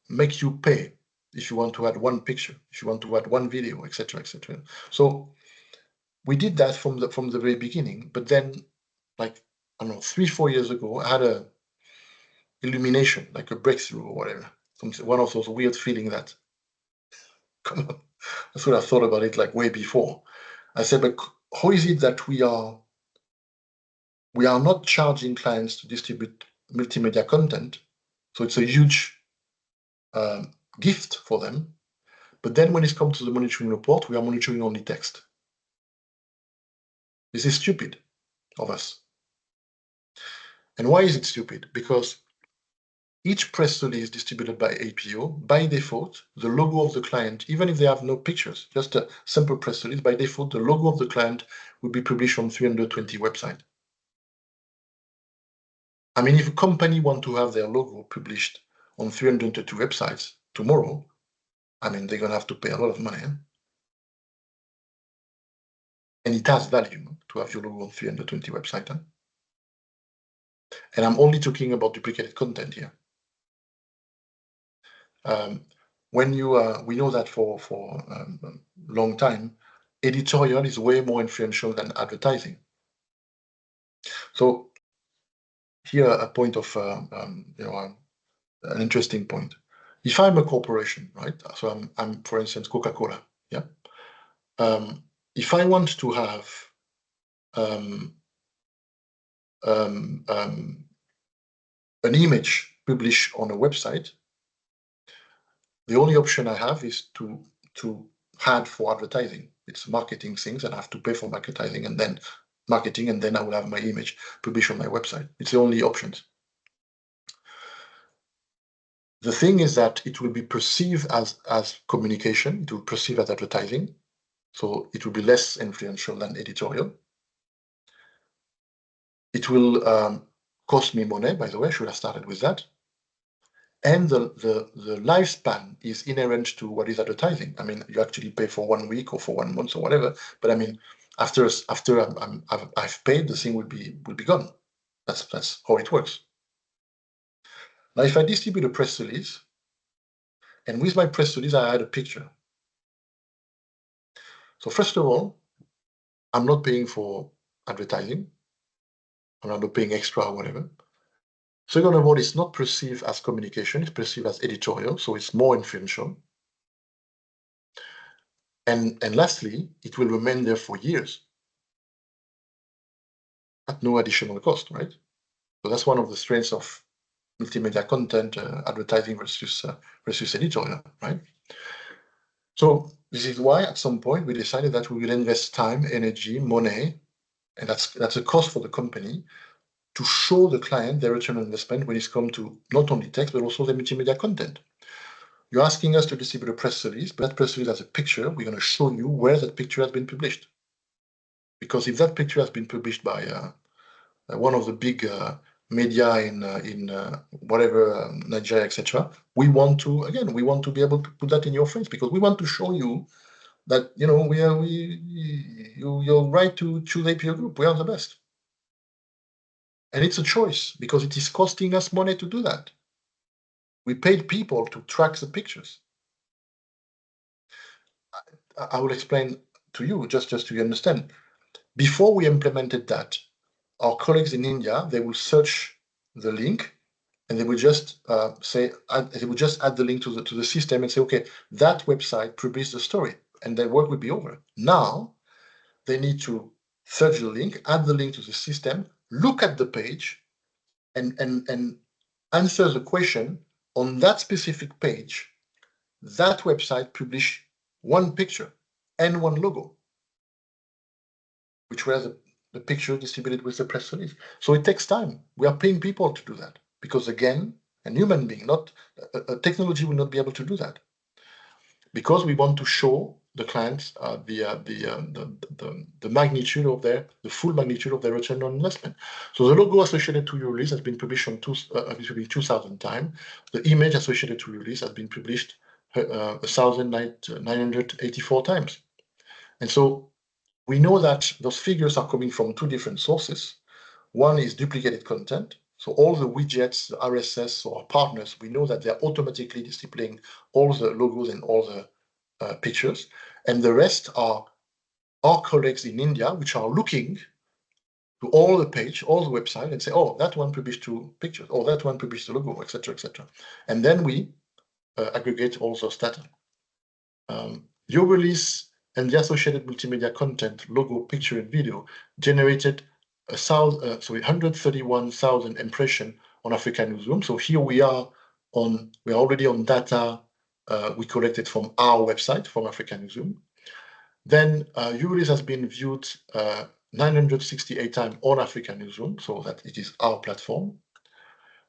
make you pay if you want to add 1 picture, if you want to add 1 video, etc., etc. So we did that from the very beginning, but then, like, I don't know, 3-4 years ago, I had a illumination, like a breakthrough or whatever. One of those weird feeling that, come on, that's what I thought about it like way before. I said, but how is it that we are not charging clients to distribute multimedia content? So it's a huge gift for them. But then when it comes to the monitoring report, we are monitoring only text. This is stupid of us. And why is it stupid? Because each press release distributed by APO, by default, the logo of the client, even if they have no pictures, just a simple press release, by default, the logo of the client will be published on 320 websites. I mean, if a company wants to have their logo published on 322 websites tomorrow, I mean, they're going to have to pay a lot of money. And it has value to have your logo on 320 websites. And I'm only talking about duplicated content here. When you we know that for a long time, editorial is way more influential than advertising. So here a point of an interesting point. If I'm a corporation, right? So I'm for instance Coca-Cola. Yeah. If I want to have an image published on a website, the only option I have is to add for advertising. It's marketing things, and I have to pay for marketing, and then I will have my image published on my website. It's the only options. The thing is that it will be perceived as communication. It will perceive as advertising, so it will be less influential than editorial. It will cost me money, by the way. I should have started with that. And the lifespan is inherent to what is advertising. I mean, you actually pay for 1 week or for 1 month or whatever. But I mean, after I've paid, the thing will be gone. That's how it works. Now, if I distribute a press release, and with my press release I add a picture. So first of all, I'm not paying for advertising. I'm not paying extra or whatever. Second of all, it's not perceived as communication, it's perceived as editorial, so it's more influential. And lastly, it will remain there for years at no additional cost, right? So that's one of the strengths of multimedia content, advertising versus editorial, right? So this is why at some point we decided that we will invest time, energy, money, and that's a cost for the company, to show the client their return on investment when it's come to not only text, but also the multimedia content. You're asking us to distribute a press release, but that press release has a picture. We're going to show you where that picture has been published. Because if that picture has been published by one of the big media in whatever, Nigeria, etc., we want to be able to put that in your face, because we want to show you that, you're right to choose APO Group. We are the best. And it's a choice, because it is costing us money to do that. We paid people to track the pictures. I will explain to you, just so you understand. Before we implemented that, our colleagues in India, they will search the link and they would just they would just add the link to the system and say, okay, that website published the story, and their work would be over. Now they need to search the link, add the link to the system, look at the page, and answer the question on that specific page. That website published one picture and one logo, which were the picture distributed with the press release. So it takes time. We are paying people to do that because, again, a human being, not a technology, will not be able to do that, because we want to show the clients the magnitude of the full magnitude of their return on investment. So the logo associated to your release has been published on 2,000 times. The image associated to your release has been published 1,984 times. And so we know that those figures are coming from two different sources. One is duplicated content. So all the widgets, the RSS or partners, we know that they're automatically displaying all the logos and all the pictures. And the rest are our colleagues in India, which are looking to all the page, all the website, and say, oh, that one published two pictures, or that one published the logo, etc., etc. And then we aggregate all those data. Your release and the associated multimedia content, logo, picture, and video generated 131,000 impressions on African Newsroom. So here we are already on data we collected from our website, from African Newsroom. Then your release has been viewed 968 times on African Newsroom, so that it is our platform.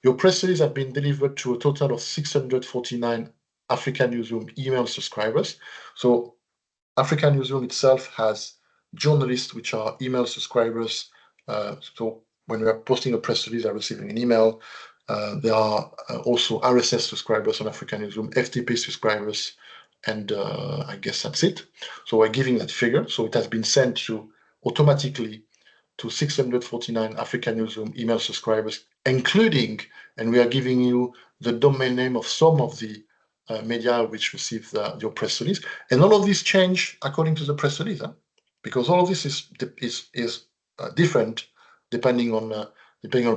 Your press release have been delivered to a total of 649 African Newsroom email subscribers. So African Newsroom itself has journalists which are email subscribers. So when we are posting a press release, they are receiving an email. There are also RSS subscribers on African Newsroom, FTP subscribers, and I guess that's it. So we're giving that figure. So it has been sent automatically to 649 African Newsroom email subscribers, including, and we are giving you the domain name of some of the media which received your press release. And all of these change according to the press release, because all of this is different depending on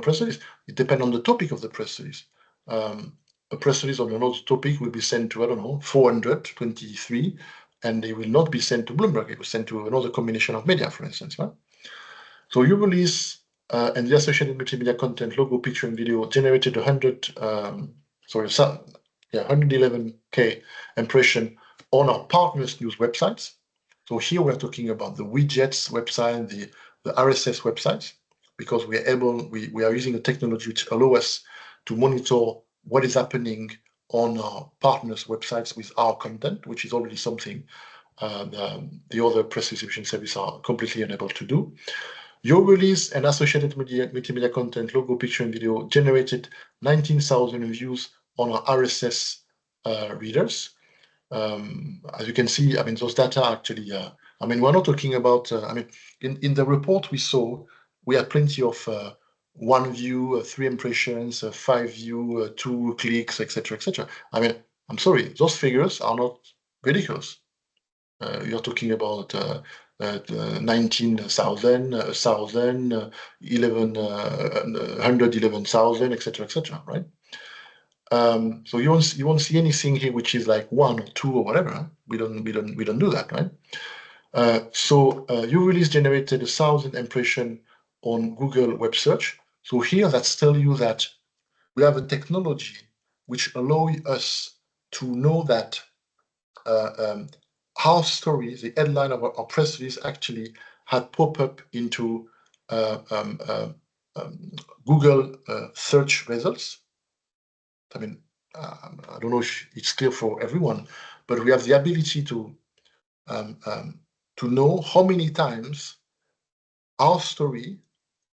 press release. It depends on the topic of the press release. A press release on another topic will be sent to, I don't know, 423, and it will not be sent to Bloomberg. It will sent to another combination of media, for instance. Right? So your release and the associated multimedia content, logo, picture, and video generated 111K impression on our partners' news websites. So here we're talking about the widgets website, the RSS websites, because we are using a technology which allows us to monitor what is happening on our partners' websites with our content, which is already something the other press distribution services are completely unable to do. Your release and associated multimedia content, logo, picture, and video generated 19,000 views on our RSS readers. As you can see, I mean, those data actually, I mean, we're not talking about, I mean, in the report we saw, we had plenty of 1 view, 3 impressions, 5 view, 2 clicks, etc., etc. I mean, I'm sorry, those figures are not ridiculous. You're talking about 19,000, 1,000, 111,000, etc., etc., right? So you won't see anything here which is like 1 or 2 or whatever. We don't do that, right? So your release generated 1,000 impressions on Google web search. So here that's telling you that we have a technology which allows us to know that our story, the headline of our press release, actually had popped up into Google search results. I mean, I don't know if it's clear for everyone, but we have the ability to know how many times our story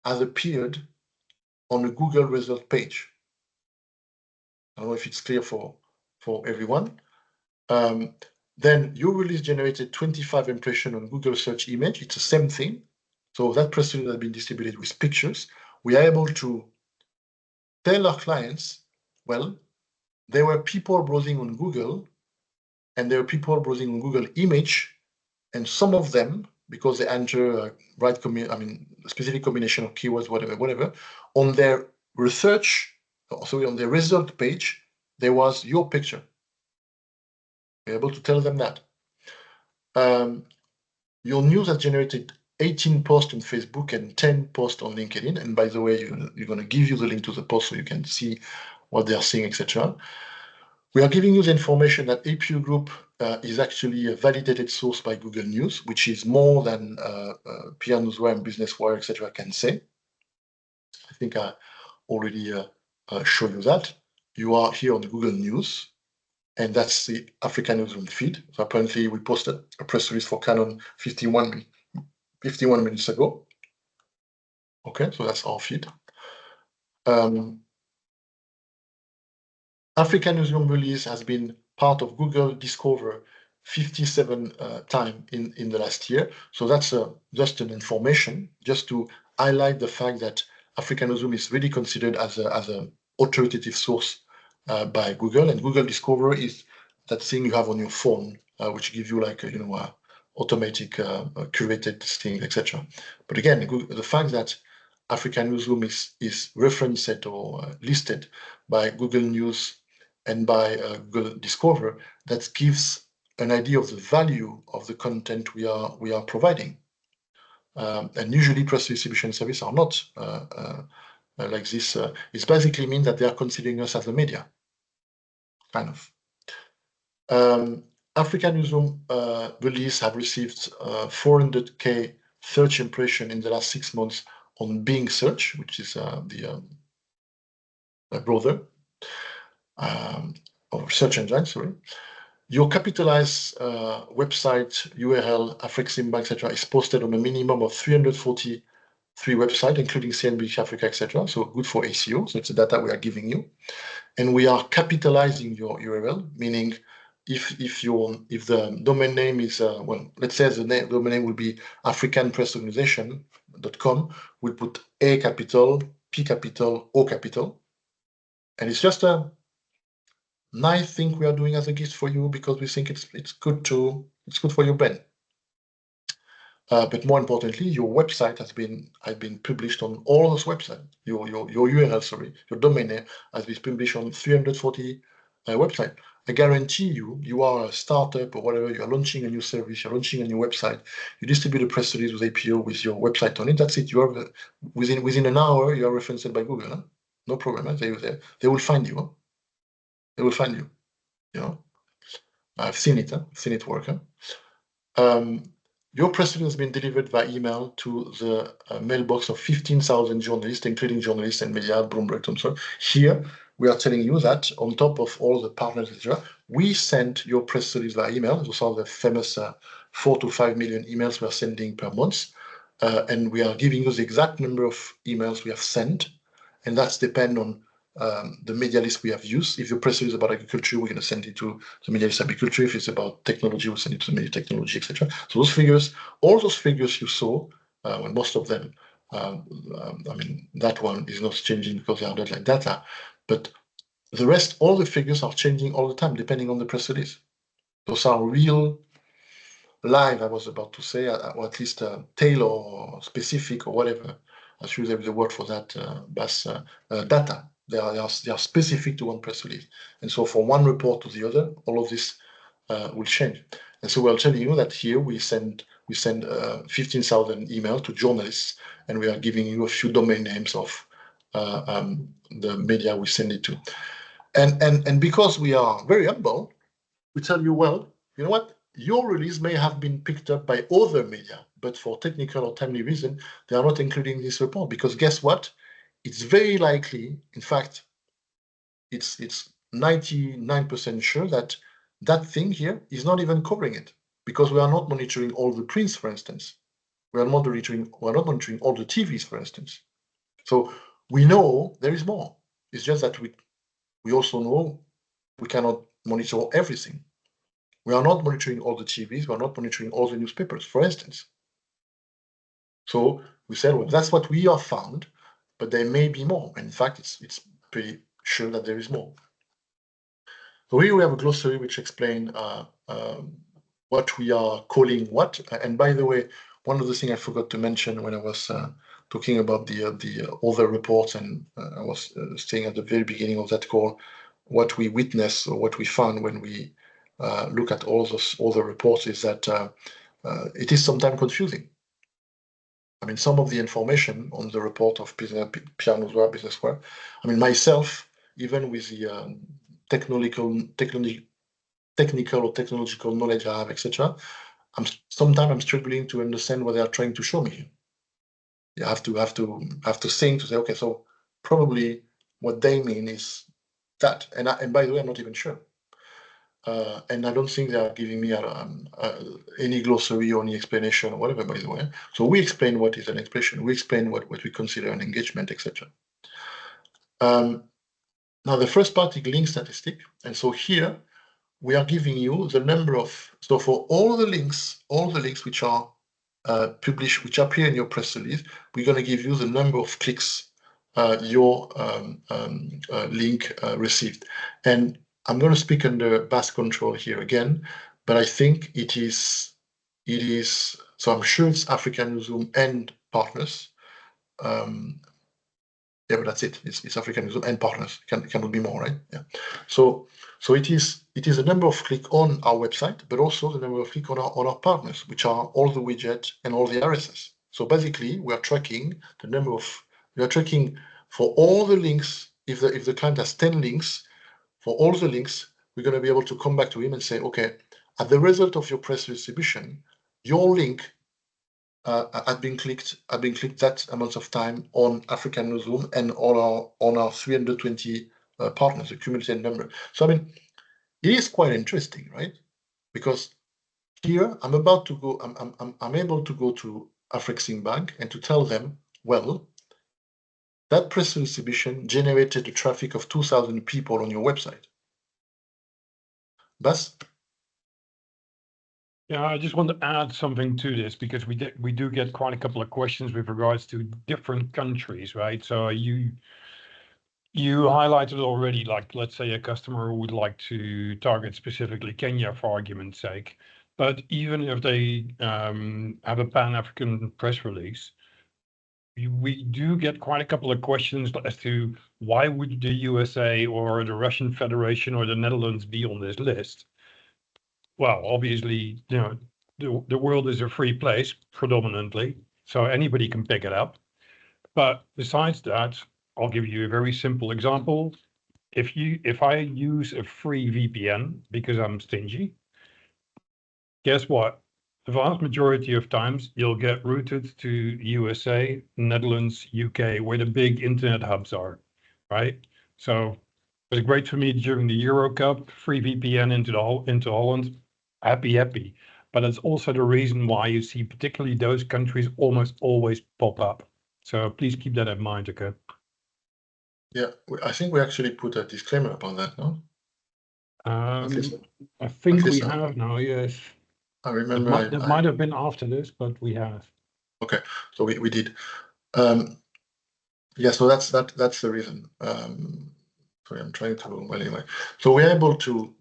has appeared on a Google result page. I don't know if it's clear for everyone. Then your release generated 25 impressions on Google search image. It's the same thing. So that press release has been distributed with pictures. We are able to tell our clients, well, there were people browsing on Google, and there are people browsing on Google image, and some of them, because they enter specific combination of keywords, whatever, on their research So on the result page, there was your picture. You're able to tell them that. Your news has generated 18 posts on Facebook and 10 posts on LinkedIn. And by the way, you're going to give you the link to the post so you can see what they are seeing, etc. We are giving you the information that APU Group is actually a validated source by Google News, which is more than PR Newswire and Business Wire, etc. can say. I think I already showed you that. You are here on Google News, and that's the African Newsroom feed. So apparently we posted a press release for Canon 51 minutes ago. Okay, so that's our feed. African Newsroom release has been part of Google Discover 57 times in the last year. So that's just an information, just to highlight the fact that African Newsroom is really considered as an authoritative source by Google, and Google Discover is that thing you have on your phone, which gives you like automatic curated things, etc. But again, the fact that African Newsroom is referenced or listed by Google News and by Google Discover, that gives an idea of the value of the content we are providing. And usually press distribution services are not like this. It basically means that they are considering us as a media, kind of. African Newsroom release have received 400K search impression in the last 6 months on Bing search, which is the browser or search engine, sorry. Your capitalized website URL, Afriximba, etc., is posted on a minimum of 343 websites, including CNBC Africa, etc. So good for SEO. So it's the data we are giving you, and we are capitalizing your URL, meaning if the domain name is well, let's say the domain name will be africanpressorganization.com, we'll put A capital, P capital, O capital, and it's just a nice thing we are doing as a gift for you because we think it's good for your brand. But more importantly, your website has been published on all those websites. Your URL, sorry, your domain name has been published on 340 websites. I guarantee you are a startup or whatever. You are launching a new service. You're launching a new website. You distribute a press release with APO with your website on it. That's it. You are within an hour. You are referenced by Google. Huh? No problem. Huh? They will find you. Huh? They will find you. You know, I've seen it. Huh? I've seen it work. Huh? Your press release has been delivered by email to the mailbox of 15,000 journalists, including journalists and media, Bloomberg, Thomson. Here, we are telling you that on top of all the partners, etc., we sent your press release by email. Those are the famous 4 to 5 million emails we are sending per month. And we are giving you the exact number of emails we have sent. And that's depend on the media list we have used. If your press release is about agriculture, we're going to send it to the media list agriculture. If it's about technology, we'll send it to the media technology, etc. So those figures, all those figures you saw, most of them, I mean, that one is not changing because they are not like data, but the rest, all the figures are changing all the time, depending on the press release. Those are real live, I was about to say, or at least tailor or specific or whatever. I should use the word for that, data. They are specific to one press release. And so from one report to the other, all of this will change. And so we're telling you that here we send 15,000 emails to journalists, and we are giving you a few domain names of the media we send it to. And because we are very humble, we tell you, well, you know what? Your release may have been picked up by other media, but for technical or timely reason, they are not including this report because guess what? It's very likely, in fact, it's 99% sure that that thing here is not even covering it because we are not monitoring all the prints, for instance. We are not monitoring all the TVs, for instance. So we know there is more. It's just that we also know we cannot monitor everything. We are not monitoring all the TVs. We are not monitoring all the newspapers, for instance. So we said, well, that's what we have found, but there may be more. In fact, it's pretty sure that there is more. So here we have a glossary which explains what we are calling what. And by the way, one of the things I forgot to mention when I was talking about the other reports, and I was saying at the very beginning of that call, what we witness or what we found when we look at all those other reports is that it is sometimes confusing. I mean, some of the information on the report of Pompigne-Mognard Business World, I mean, myself, even with the technical or technological knowledge I have, etc., sometimes I'm struggling to understand what they are trying to show me. You have to think to say, okay, so probably what they mean is that, and by the way, I'm not even sure. And I don't think they are giving me any glossary or any explanation or whatever, by the way. So we explain what is an expression. We explain what we consider an engagement, etc. Now, the first part is link statistic. And so here we are giving you the number of, so for all the links which are published, which appear in your press release, we're going to give you the number of clicks your link received. And I'm going to speak under BAS control here again, but I think it is, so I'm sure it's African Zoom and partners. Yeah, but that's it. It's African Zoom and partners. Cannot be more, right? Yeah. So it is the number of click on our website, but also the number of click on our partners, which are all the widgets and all the RSS. So basically, we are tracking the number of, we are tracking for all the links. If the client has 10 links, for all the links, we're going to be able to come back to him and say, okay, as the result of your press distribution, your link had been clicked that amount of time on African Zoom and on our 320 partners, the cumulative number. So I mean, it is quite interesting, right? Because here I'm able to go to Afreximbank and to tell them, well, that press distribution generated a traffic of 2,000 people on your website. Bas? Yeah, I just want to add something to this because we do get quite a couple of questions with regards to different countries, right? So you highlighted already, like, let's say a customer would like to target specifically Kenya for argument's sake, but even if they have a Pan-African press release, we do get quite a couple of questions as to why would the USA or the Russian Federation or the Netherlands be on this list? Well, obviously, you know, the world is a free place predominantly, so anybody can pick it up. But besides that, I'll give you a very simple example. If I use a free VPN because I'm stingy, guess what? The vast majority of times you'll get routed to USA, Netherlands, UK, where the big internet hubs are, right? So it was great for me during the Euro Cup, free VPN into Holland. Happy. But it's also the reason why you see particularly those countries almost always pop up. So please keep that in mind, okay? Yeah, I think we actually put a disclaimer about that, no? I think we have now, yes. I remember. That might have been after this, but we have. Okay, so we did. Yeah, so that's the reason. Sorry, I'm trying to. Well, anyway, so we're able to.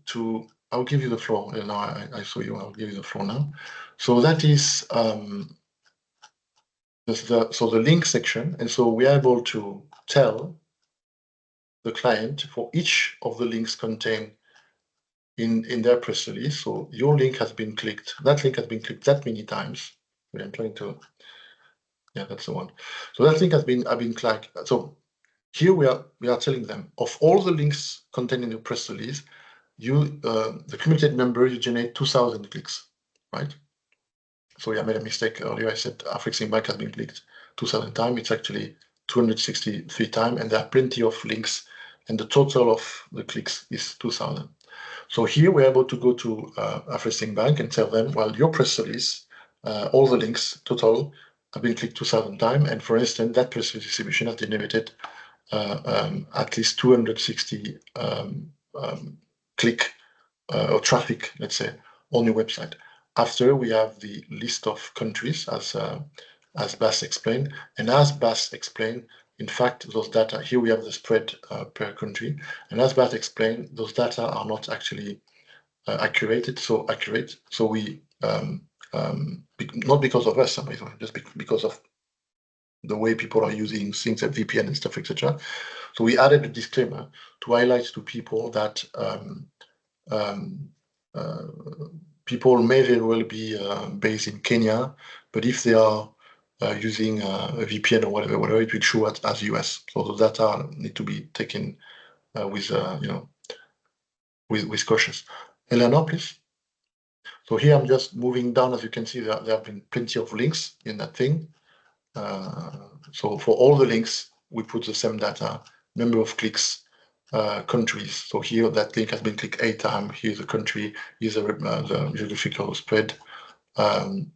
I'll give you the floor. Now I saw you. I'll give you the floor now. So that is the link section, and so we're able to tell the client for each of the links contained in their press release. So your link has been clicked. That link has been clicked that many times. I'm trying to. Yeah, that's the one. So that link has been clicked. So here we are telling them of all the links contained in the press release, the cumulative number, you generate 2,000 clicks, right? So I made a mistake earlier. I said Afreximbank has been clicked 2,000 times. It's actually 263 times, and there are plenty of links, and the total of the clicks is 2,000. So here we're able to go to Afreximbank and tell them, well, your press release, all the links total have been clicked 2,000 times, and for instance, that press release distribution has generated at least 260 click or traffic, let's say, on your website. After we have the list of countries, as Bas explained, and as Bas explained, in fact, those data here we have the spread per country, and as Bas explained, those data are not actually accurate. So we not because of us, just because of the way people are using things like VPN and stuff, etc. So we added a disclaimer to highlight to people that people may very well be based in Kenya, but if they are using a VPN or whatever, it will show as US. So the data need to be taken with cautious. Eleanor, please. So here I'm just moving down. As you can see, there have been plenty of links in that thing. So for all the links, we put the same data, number of clicks, countries. So here that link has been clicked 8 times. Here's the country, here's the geographical spread.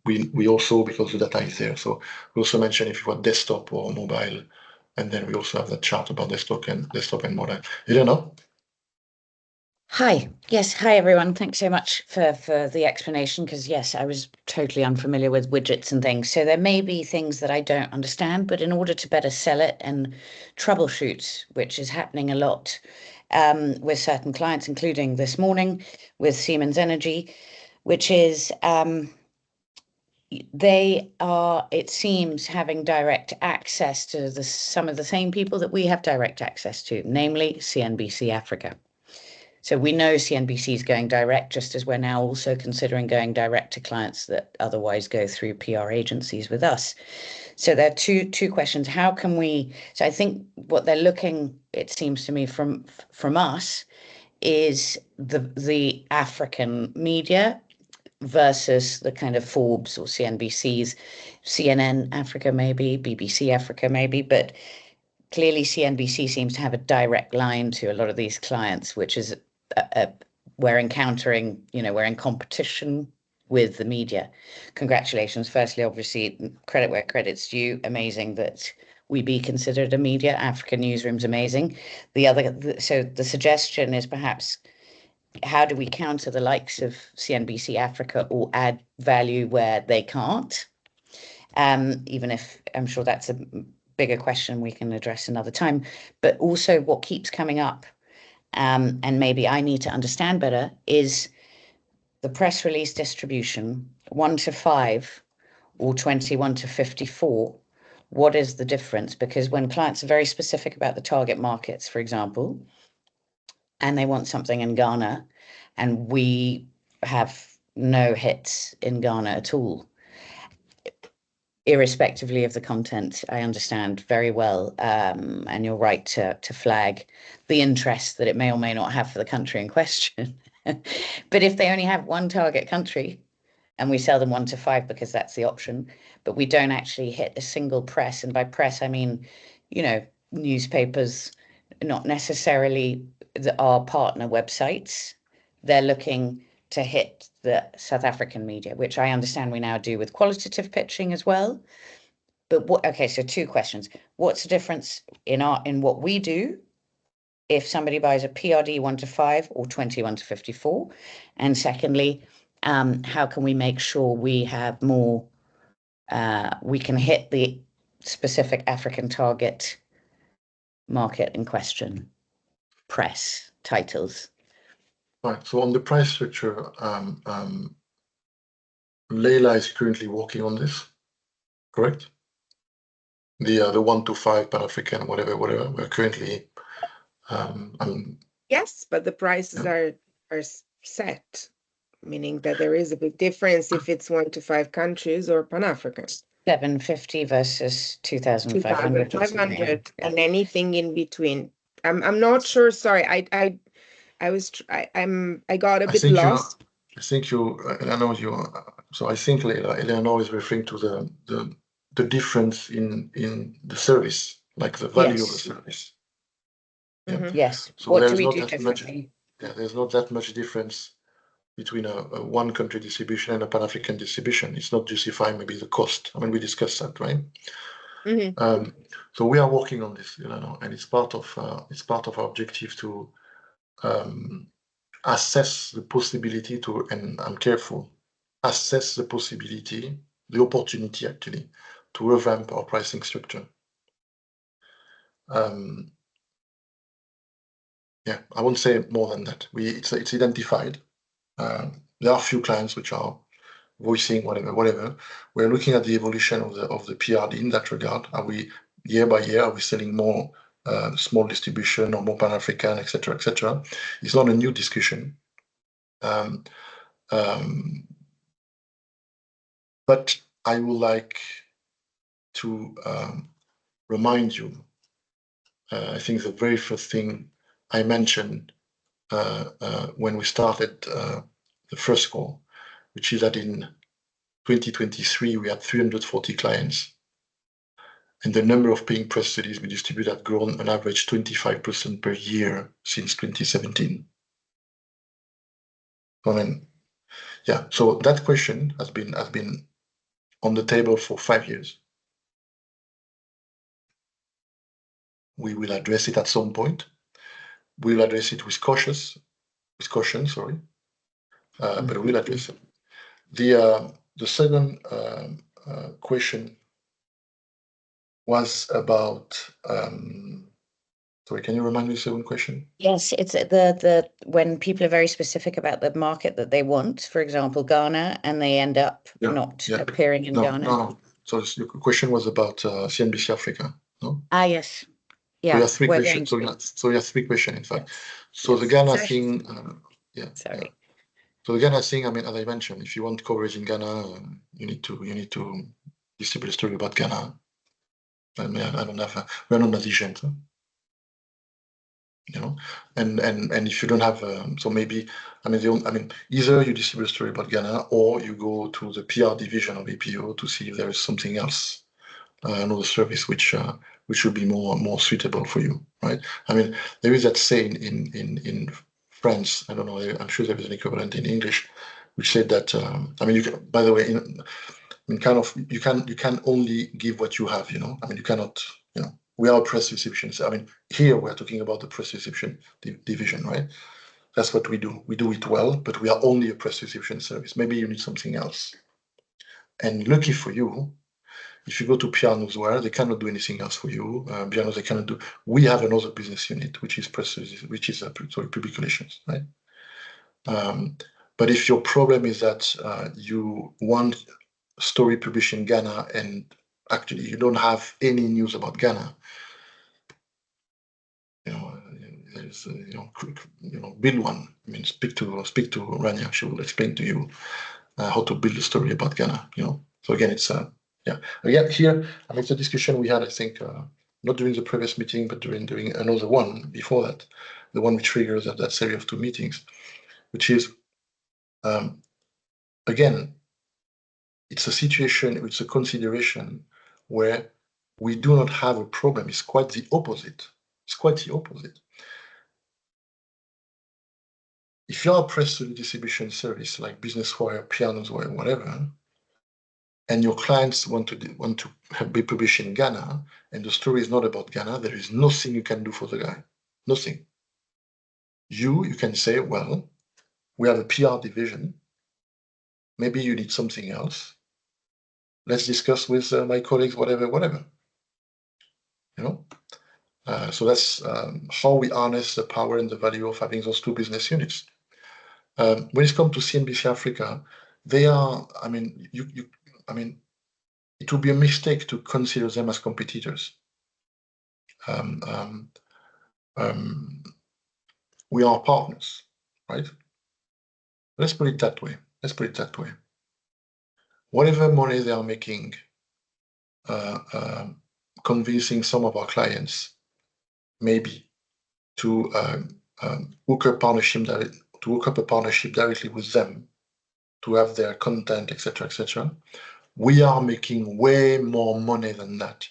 We also, because the data is there, so we also mention if you want desktop or mobile, and then we also have that chart about desktop and mobile. Eleanor? Hi. Yes. Hi, everyone. Thanks so much for the explanation, because, yes, I was totally unfamiliar with widgets and things. So there may be things that I don't understand, but in order to better sell it and troubleshoot, which is happening a lot with certain clients, including this morning with Siemens Energy, which is they are, it seems, having direct access to some of the same people that we have direct access to, namely CNBC Africa. So we know CNBC is going direct, just as we're now also considering going direct to clients that otherwise go through PR agencies with us. So there are two questions. How can we? So I think what they're looking, it seems to me, from us, is the African media versus the kind of Forbes or CNBC's, CNN Africa maybe, BBC Africa maybe, but clearly CNBC seems to have a direct line to a lot of these clients, which is we're encountering, we're in competition with the media. Congratulations. Firstly, obviously, credit where credit's due. Amazing that we be considered a media. African Newsroom's amazing. So the suggestion is perhaps, how do we counter the likes of CNBC Africa or add value where they can't? Even if I'm sure that's a bigger question we can address another time. But also what keeps coming up, and maybe I need to understand better, is the press release distribution, 1 to 5 or 21 to 54. What is the difference? Because when clients are very specific about the target markets, for example, and they want something in Ghana, and we have no hits in Ghana at all, irrespectively of the content, I understand very well, and you're right to flag the interest that it may or may not have for the country in question. But if they only have one target country, and we sell them 1 to 5 because that's the option, but we don't actually hit a single press, and by press I mean, newspapers, not necessarily our partner websites. They're looking to hit the South African media, which I understand we now do with qualitative pitching as well. But okay, so 2 questions. What's the difference in what we do if somebody buys a PRD 1 to 5 or 21 to 54? And secondly, how can we make sure we have more, we can hit the specific African target market in question, press, titles? Right. So on the price structure, Leila is currently working on this, correct? The 1 to 5 Pan-African, whatever. We're currently, yes, but the prices are set, meaning that there is a big difference if it's 1 to 5 countries or Pan-African. 750 versus 2,500. 2,500 and anything in between. I'm not sure. Sorry, I got a bit lost. I think Eleanor, so I think Eleanor is referring to the difference in the service, like the value of the service. Yeah. Yes. So what do we do differently? There's not that much difference between a one country distribution and a Pan-African distribution. It's not justifying maybe the cost. I mean, we discussed that, right? So we are working on this, and it's part of our objective to assess the possibility to, and I'm careful, assess the possibility, the opportunity actually, to revamp our pricing structure. I won't say more than that. It's identified. There are a few clients which are voicing, whatever. We're looking at the evolution of the PRD in that regard. Are we year by year? Are we selling more small distribution or more Pan-African, etc., etc.? It's not a new discussion. But I would like to remind you, I think the very first thing I mentioned when we started the first call, which is that in 2023, we had 340 clients, and the number of paying press studies we distribute have grown on average 25% per year since 2017. I mean, yeah, so that question has been on the table for 5 years. We will address it at some point. We'll address it with caution, but we'll address it. The second question was about. Sorry, can you remind me the second question? Yes, it's the when people are very specific about the market that they want, for example, Ghana, and they end up not appearing in Ghana. No. So your question was about CNBC Africa, no? Ah, yes. Yeah. So you have three questions. So you have three questions, in fact. So the Ghana thing, Sorry. So the Ghana thing, I mean, as I mentioned, if you want coverage in Ghana, you need to distribute a story about Ghana. I mean, I don't have. We're not magicians, you know. And if you don't have, so maybe, I mean, either you distribute a story about Ghana, or you go to the PR division of APO to see if there is something else, another service which would be more suitable for you, right? I mean, there is that saying in France, I don't know, I'm sure there is an equivalent in English, which said that, I mean, you can, by the way, you can only give what you have, you know. I mean, you cannot, you know, we are press reception. I mean, here we're talking about the press reception division, right? That's what we do. We do it well, but we are only a press reception service. Maybe you need something else. And lucky for you, if you go to PR Newswire, they cannot do anything else for you. PR they cannot do. We have another business unit, which is public relations, right? But if your problem is that you want story published in Ghana and actually you don't have any news about Ghana, you know, there's build one. I mean, speak to Rania. She will explain to you how to build a story about Ghana. You know, so again, it's again here. I mean, it's a discussion we had. I think not during the previous meeting, but during another one before that, the one which triggers that series of 2 meetings, which is again, it's a situation, it's a consideration where we do not have a problem. It's quite the opposite. It's quite the opposite. If you're a press distribution service like Business Wire, PR Newswire, whatever, and your clients want to be published in Ghana, and the story is not about Ghana, there is nothing you can do for the guy. Nothing. You can say, well, we have a PR division. Maybe you need something else. Let's discuss with my colleagues, whatever. You know. So that's how we harness the power and the value of having those 2 business units. When it comes to CNBC Africa, they are. I mean, it would be a mistake to consider them as competitors. We are partners, right? Let's put it that way. Whatever money they are making, convincing some of our clients, maybe to hook up a partnership directly with them, to have their content, etc. We are making way more money than that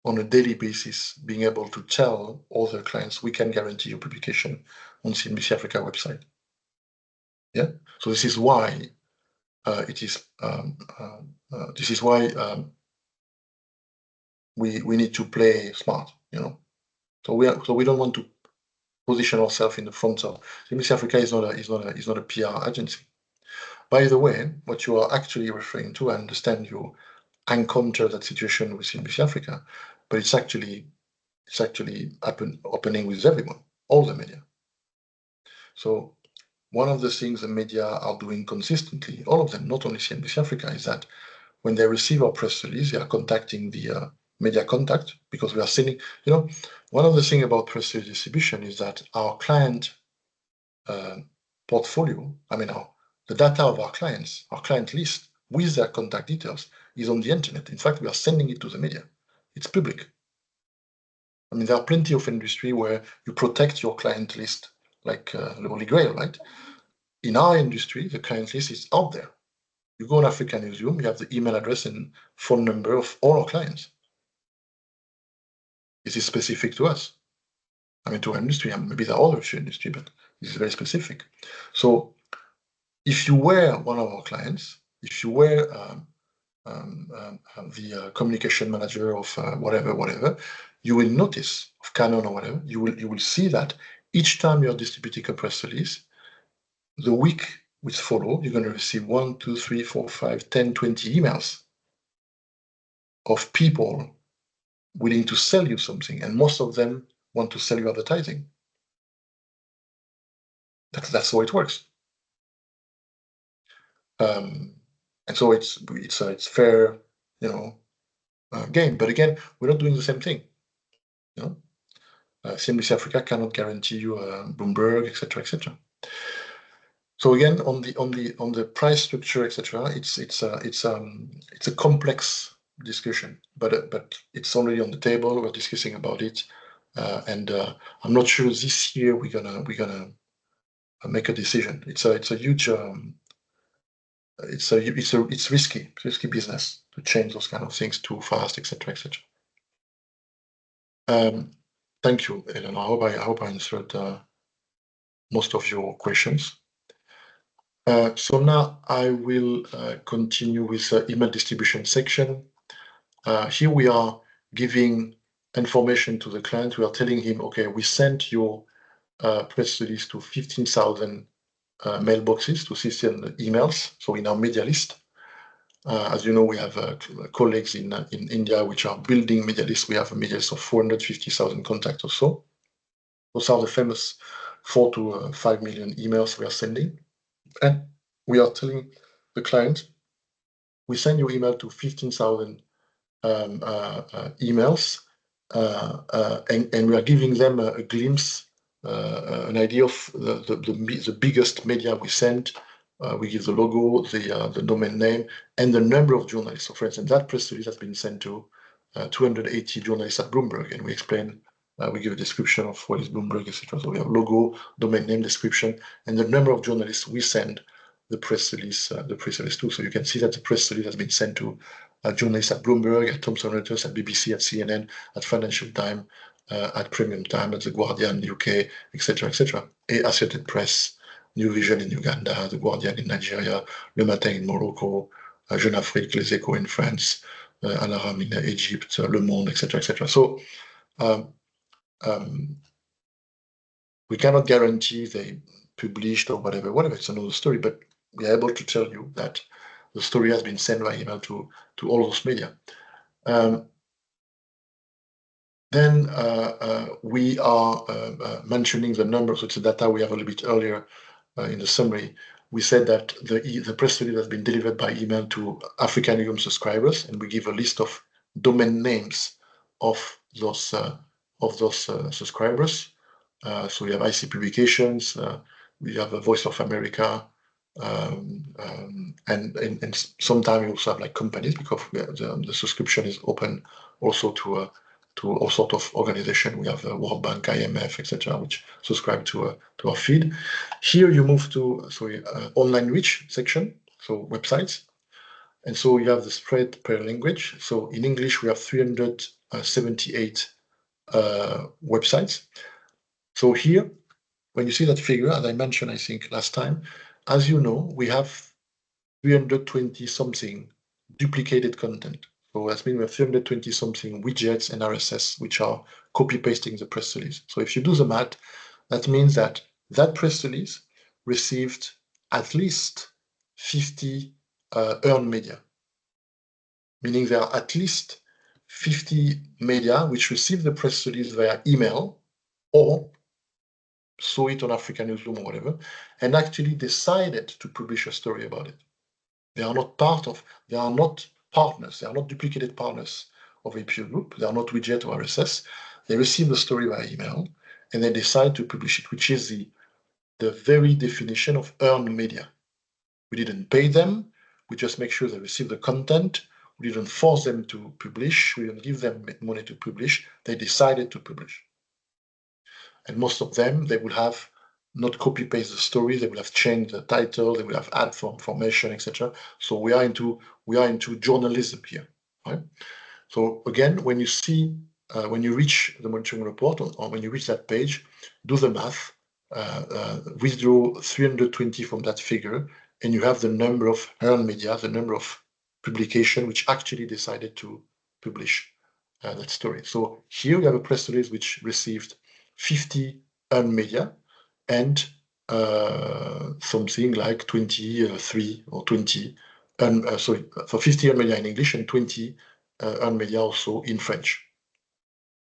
on a daily basis, being able to tell other clients, we can guarantee you publication on CNBC Africa website. Yeah. So this is why we need to play smart, you know. So we don't want to position ourselves in the front of CNBC Africa is not a PR agency. By the way, what you are actually referring to, I understand you encounter that situation with CNBC Africa, but it's actually happening with everyone, all the media. So one of the things the media are doing consistently, all of them, not only CNBC Africa, is that when they receive our press release, they are contacting the media contact, because we are sending, one of the things about press release distribution is that our client portfolio, the data of our clients, our client list with their contact details is on the internet. In fact, we are sending it to the media. It's public. There are plenty of industry where you protect your client list like the Holy Grail, right? In our industry, the client list is out there. You go on African Newsroom, you have the email address and phone number of all our clients. This is specific to us. To our industry, maybe there are other industry, but this is very specific. So if you were one of our clients, if you were the communication manager of whatever, you will notice, of Canon or whatever, you will see that each time you're distributing a press release, the week which follow, you're going to receive 1, 2, 3, 4, 5, 10, 20 emails of people willing to sell you something, and most of them want to sell you advertising. That's how it works. And so it's fair, game. But again, we're not doing the same thing. CNBC Africa cannot guarantee you Bloomberg, etc., etc. So again, on the price structure, etc., it's a complex discussion, but it's already on the table. We're discussing about it, and I'm not sure this year we're gonna make a decision. It's a huge it's risky business to change those kind of things too fast, etc., etc. Thank you, Eleanor. I hope I answered most of your questions. So now I will continue with the email distribution section. Here we are giving information to the client. We are telling him, okay, we sent your press release to 15,000 mailboxes, to 16 emails, so in our media list. As you know, we have colleagues in India which are building media lists. We have a media list of 450,000 contacts or so. Those are the famous 4 to 5 million emails we are sending. And we are telling the client, we send your email to 15,000 emails, and we are giving them a glimpse, an idea of the biggest media we send. We give the logo, the domain name, and the number of journalists. So for instance, that press release has been sent to 280 journalists at Bloomberg, and we explain, we give a description of what is Bloomberg, etc. So we have logo, domain name, description, and the number of journalists we send the press release to. So you can see that the press release has been sent to journalists at Bloomberg, at Thomson Reuters, at BBC, at CNN, at Financial Times, at Premium Time, at The Guardian UK, etc., etc. Associated Press, New Vision in Uganda, The Guardian in Nigeria, Le Matin in Morocco, Jeune Afrique, Les Echos in France, Al-Aram in Egypt, Le Monde, etc., etc. So we cannot guarantee they published or whatever, it's another story, but we are able to tell you that the story has been sent by email to all those media. Then we are mentioning the numbers, so it's the data we have a little bit earlier in the summary. We said that the press release has been delivered by email to African Newsroom subscribers, and we give a list of domain names of those subscribers. So we have IC Publications, we have a Voice of America, and sometimes we also have like companies, because the subscription is open also to all sorts of organizations. We have World Bank, IMF, etc., which subscribe to our feed. Here you move to online reach section, so websites, and so you have the spread per language. So in English we have 378 websites. So here, when you see that figure, as I mentioned, I think last time, as you know, we have 320 something duplicated content. So that means we have 320 something widgets and RSS, which are copy pasting the press release. So if you do the math, that means that press release received at least 50 earned media, meaning there are at least 50 media which receive the press release via email or saw it on African Newsroom or whatever, and actually decided to publish a story about it. They are not partners, they are not duplicated partners of a peer group, they are not widget or RSS. They receive the story by email and they decide to publish it, which is the very definition of earned media. We didn't pay them, we just make sure they receive the content. We didn't force them to publish, we didn't give them money to publish, they decided to publish. And most of them, they will have not copy-paste the story, they will have changed the title, they will have add formation, etc. So we are into journalism here, right? So again, when you see, when you reach the monitoring report, or when you reach that page, do the math, withdraw 320 from that figure, and you have the number of earned media, the number of publication which actually decided to publish that story. So here we have a press release which received 50 earned media and something like 23 or 20, sorry, for 50 earned media in English and 20 earned media also in French,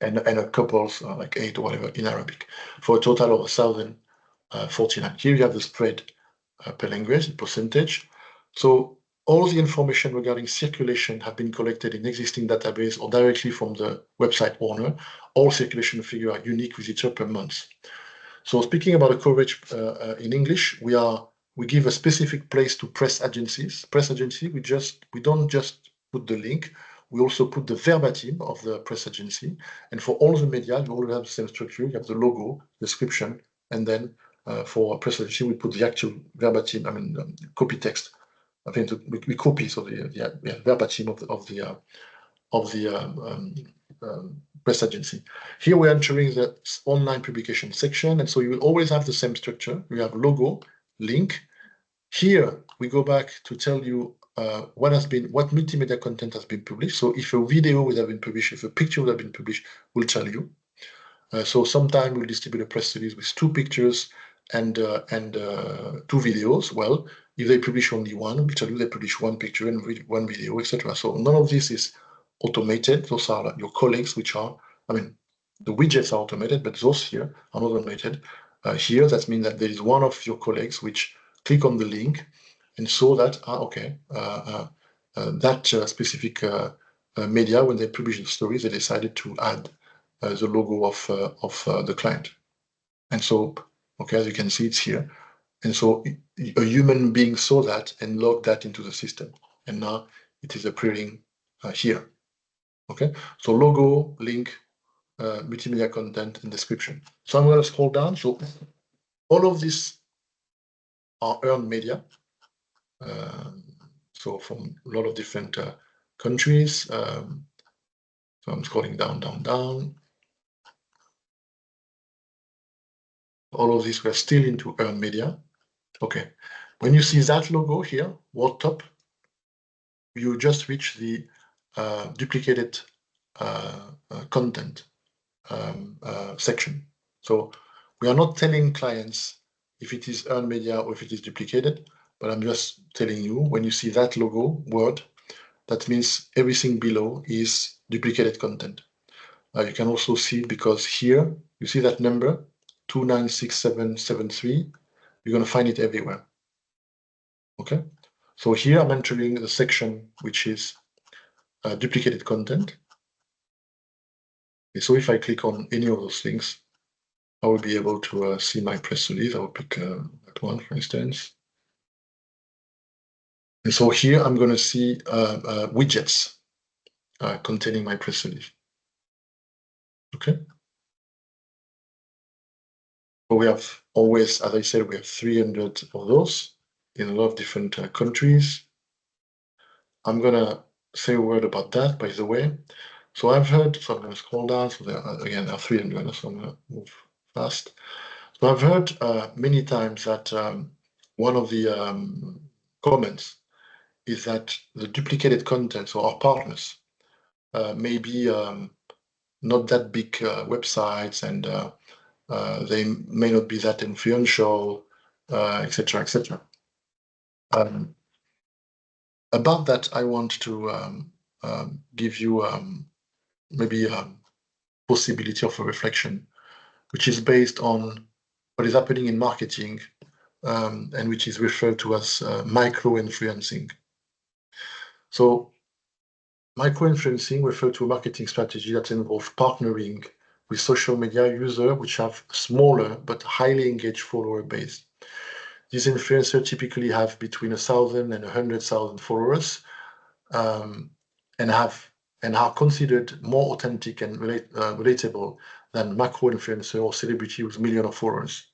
and a couple like 8 or whatever in Arabic, for a total of 1,049. Here you have the spread per language, the percentage. So all the information regarding circulation have been collected in existing database or directly from the website owner. All circulation figures are unique visitor per month. So speaking about the coverage in English, we give a specific place to press agencies. Press agency, we don't just put the link, we also put the verbatim of the press agency. And for all the media, you all have the same structure. You have the logo, description, and then for press agency, we put the actual verbatim, copy text. I think we copy, so the verbatim of the press agency. Here we're entering the online publication section, and so you will always have the same structure. You have logo, link. Here we go back to tell you what multimedia content has been published. So if a video would have been published, if a picture would have been published, we'll tell you. So sometimes we'll distribute a press release with 2 pictures and 2 videos. Well, if they publish only one, we'll tell you they publish 1 picture and 1 video, etc. So none of this is automated. Those are your colleagues, which are, the widgets are automated, but those here are not automated. Here, that means that there is one of your colleagues which click on the link and saw that, that specific media, when they publish the stories, they decided to add the logo of the client. And so, okay, as you can see, it's here. And so a human being saw that and logged that into the system. And now it is appearing here. Okay, so logo, link, multimedia content, and description. So I'm going to scroll down. So all of these are earned media. So from a lot of different countries. So I'm scrolling down. All of these were still into earned media. Okay, when you see that logo here, World Top, you just reach the duplicated content section. So we are not telling clients if it is earned media or if it is duplicated, but I'm just telling you, when you see that logo, word, that means everything below is duplicated content. You can also see, because here, you see that number, 296773, you're going to find it everywhere. Okay, so here I'm entering the section which is duplicated content. Okay, so if I click on any of those things, I will be able to see my press release. I will pick that one, for instance. And so here I'm going to see widgets containing my press release. Okay. So we have always, as I said, we have 300 of those in a lot of different countries. I'm going to say a word about that, by the way. So I've heard, so I'm going to scroll down. So there are 300, so I'm going to move fast. So I've heard many times that one of the comments is that the duplicated content, so our partners, may be not that big websites, and they may not be that influential, etc., etc. About that, I want to give you maybe a possibility of a reflection, which is based on what is happening in marketing, and which is referred to as micro-influencing. So micro-influencing refers to a marketing strategy that involves partnering with social media users which have smaller but highly engaged follower base. These influencers typically have between 1,000 and 100,000 followers, and are considered more authentic and relatable than macro-influencer or celebrity with millions of followers.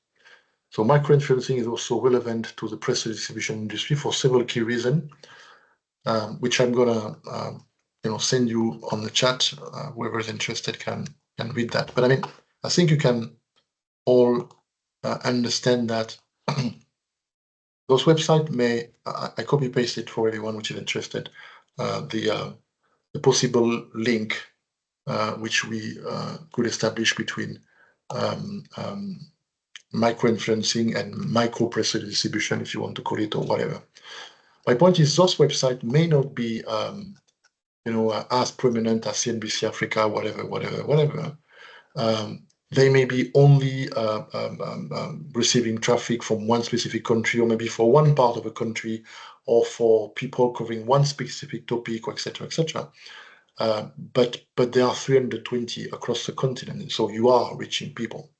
So micro-influencing is also relevant to the press distribution industry for several key reasons, which I'm gonna send you on the chat. Whoever is interested can read that. But I mean, I think you can all understand that those websites may, I copy paste it for everyone which is interested, the possible link which we could establish between micro-influencing and micro-press distribution, if you want to call it, or whatever. My point is those websites may not be as prominent as CNBC Africa, whatever. They may be only receiving traffic from one specific country, or maybe for one part of a country, or for people covering one specific topic, or etc. But there are 320 across the continent, and so you are reaching people.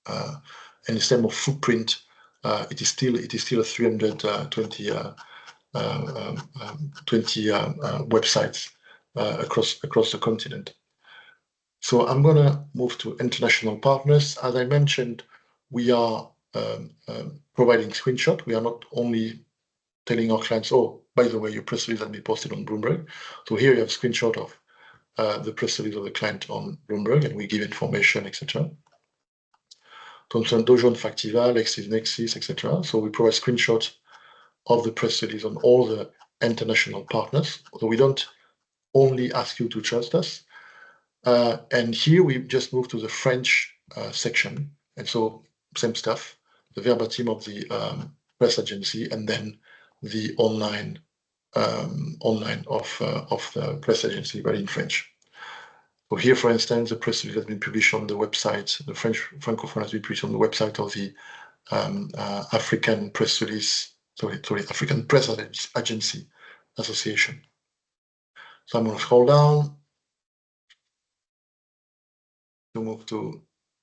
And in terms of footprint, it is still a 320 websites across the continent. So I'm going to move to international partners. As I mentioned, we are providing screenshot. We are not only telling our clients, oh, by the way, your press release has been posted on Bloomberg. So here you have a screenshot of the press release of the client on Bloomberg, and we give information, etc. Thomson Dojon, Factiva, LexisNexis, etc. So we provide screenshots of the press release on all the international partners. So we don't only ask you to trust us. And here we just moved to the French section. And so same stuff, the verbatim of the press agency, and then the online of the press agency, but in French. So here, for instance, the press release has been published on the website, the French francophone has been published on the website of the African Press Agency Association. So I'm going to scroll down to move to,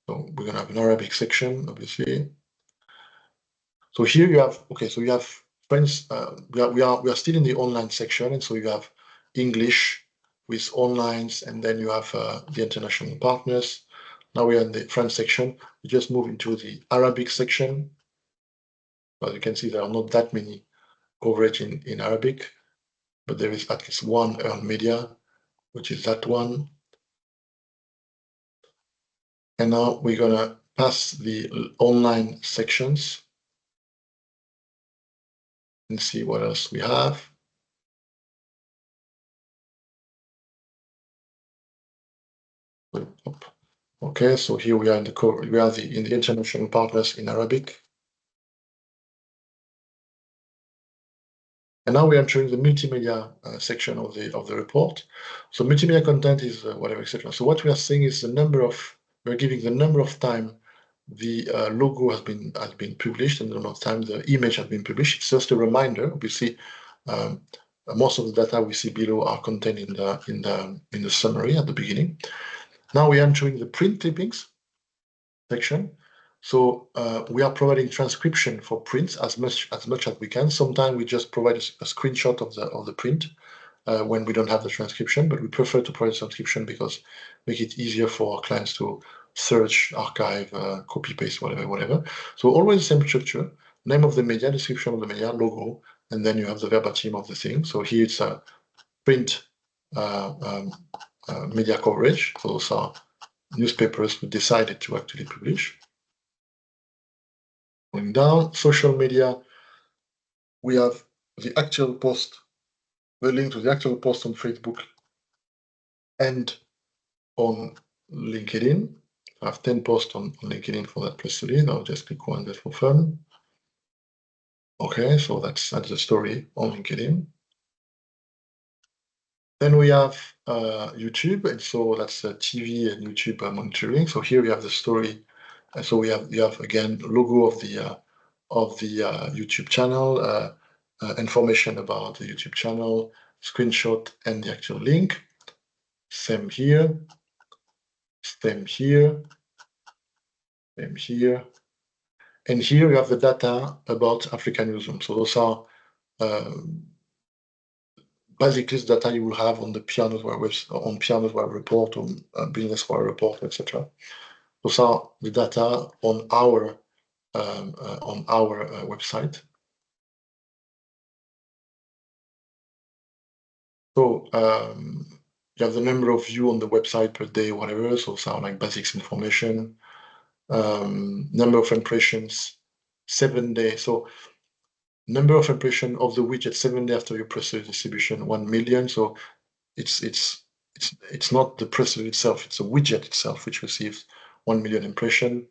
so we're going to have an Arabic section, obviously. So here you have, okay, so you have French, we are still in the online section, and so you have English with online, and then you have the international partners. Now we are in the French section. We just move into the Arabic section. As you can see, there are not that many coverage in Arabic, but there is at least one earned media, which is that one. And now we're gonna pass the online sections and see what else we have. Okay, so here we are in the international partners in Arabic. And now we are entering the multimedia section of the report. So multimedia content is whatever, etc. So what we are seeing is we're giving the number of time the logo has been published, and the number of time the image has been published. It's just a reminder. Obviously, most of the data we see below are contained in the summary at the beginning. Now we are entering the print clippings section. So we are providing transcription for prints as much as we can. Sometimes we just provide a screenshot of the print when we don't have the transcription, but we prefer to provide transcription because make it easier for our clients to search, archive, copy paste, whatever. So always the same structure: name of the media, description of the media, logo, and then you have the verbatim of the thing. So here it's a print media coverage. So those are newspapers who decided to actually publish. Going down, social media, we have the actual post, the link to the actual post on Facebook and on LinkedIn. I have 10 posts on LinkedIn for that press release. I'll just click one just for fun. Okay, so that's the story on LinkedIn. Then we have YouTube, and so that's TV and YouTube monitoring. So here we have the story So you have again logo of the YouTube channel, information about the YouTube channel, screenshot, and the actual link. Same here. Same here. Same here. And here you have the data about African newsroom. So those are basically the data you will have on the Pianos Web report, on Business Wire report, etc. Those are the data on our website. So you have the number of views on the website per day, whatever. So sound like basics information. Number of impressions, 7 days. So number of impression of the widget 7 days after your press release distribution, 1 million. So it's not the press release itself, it's a widget itself which receives 1 million impression.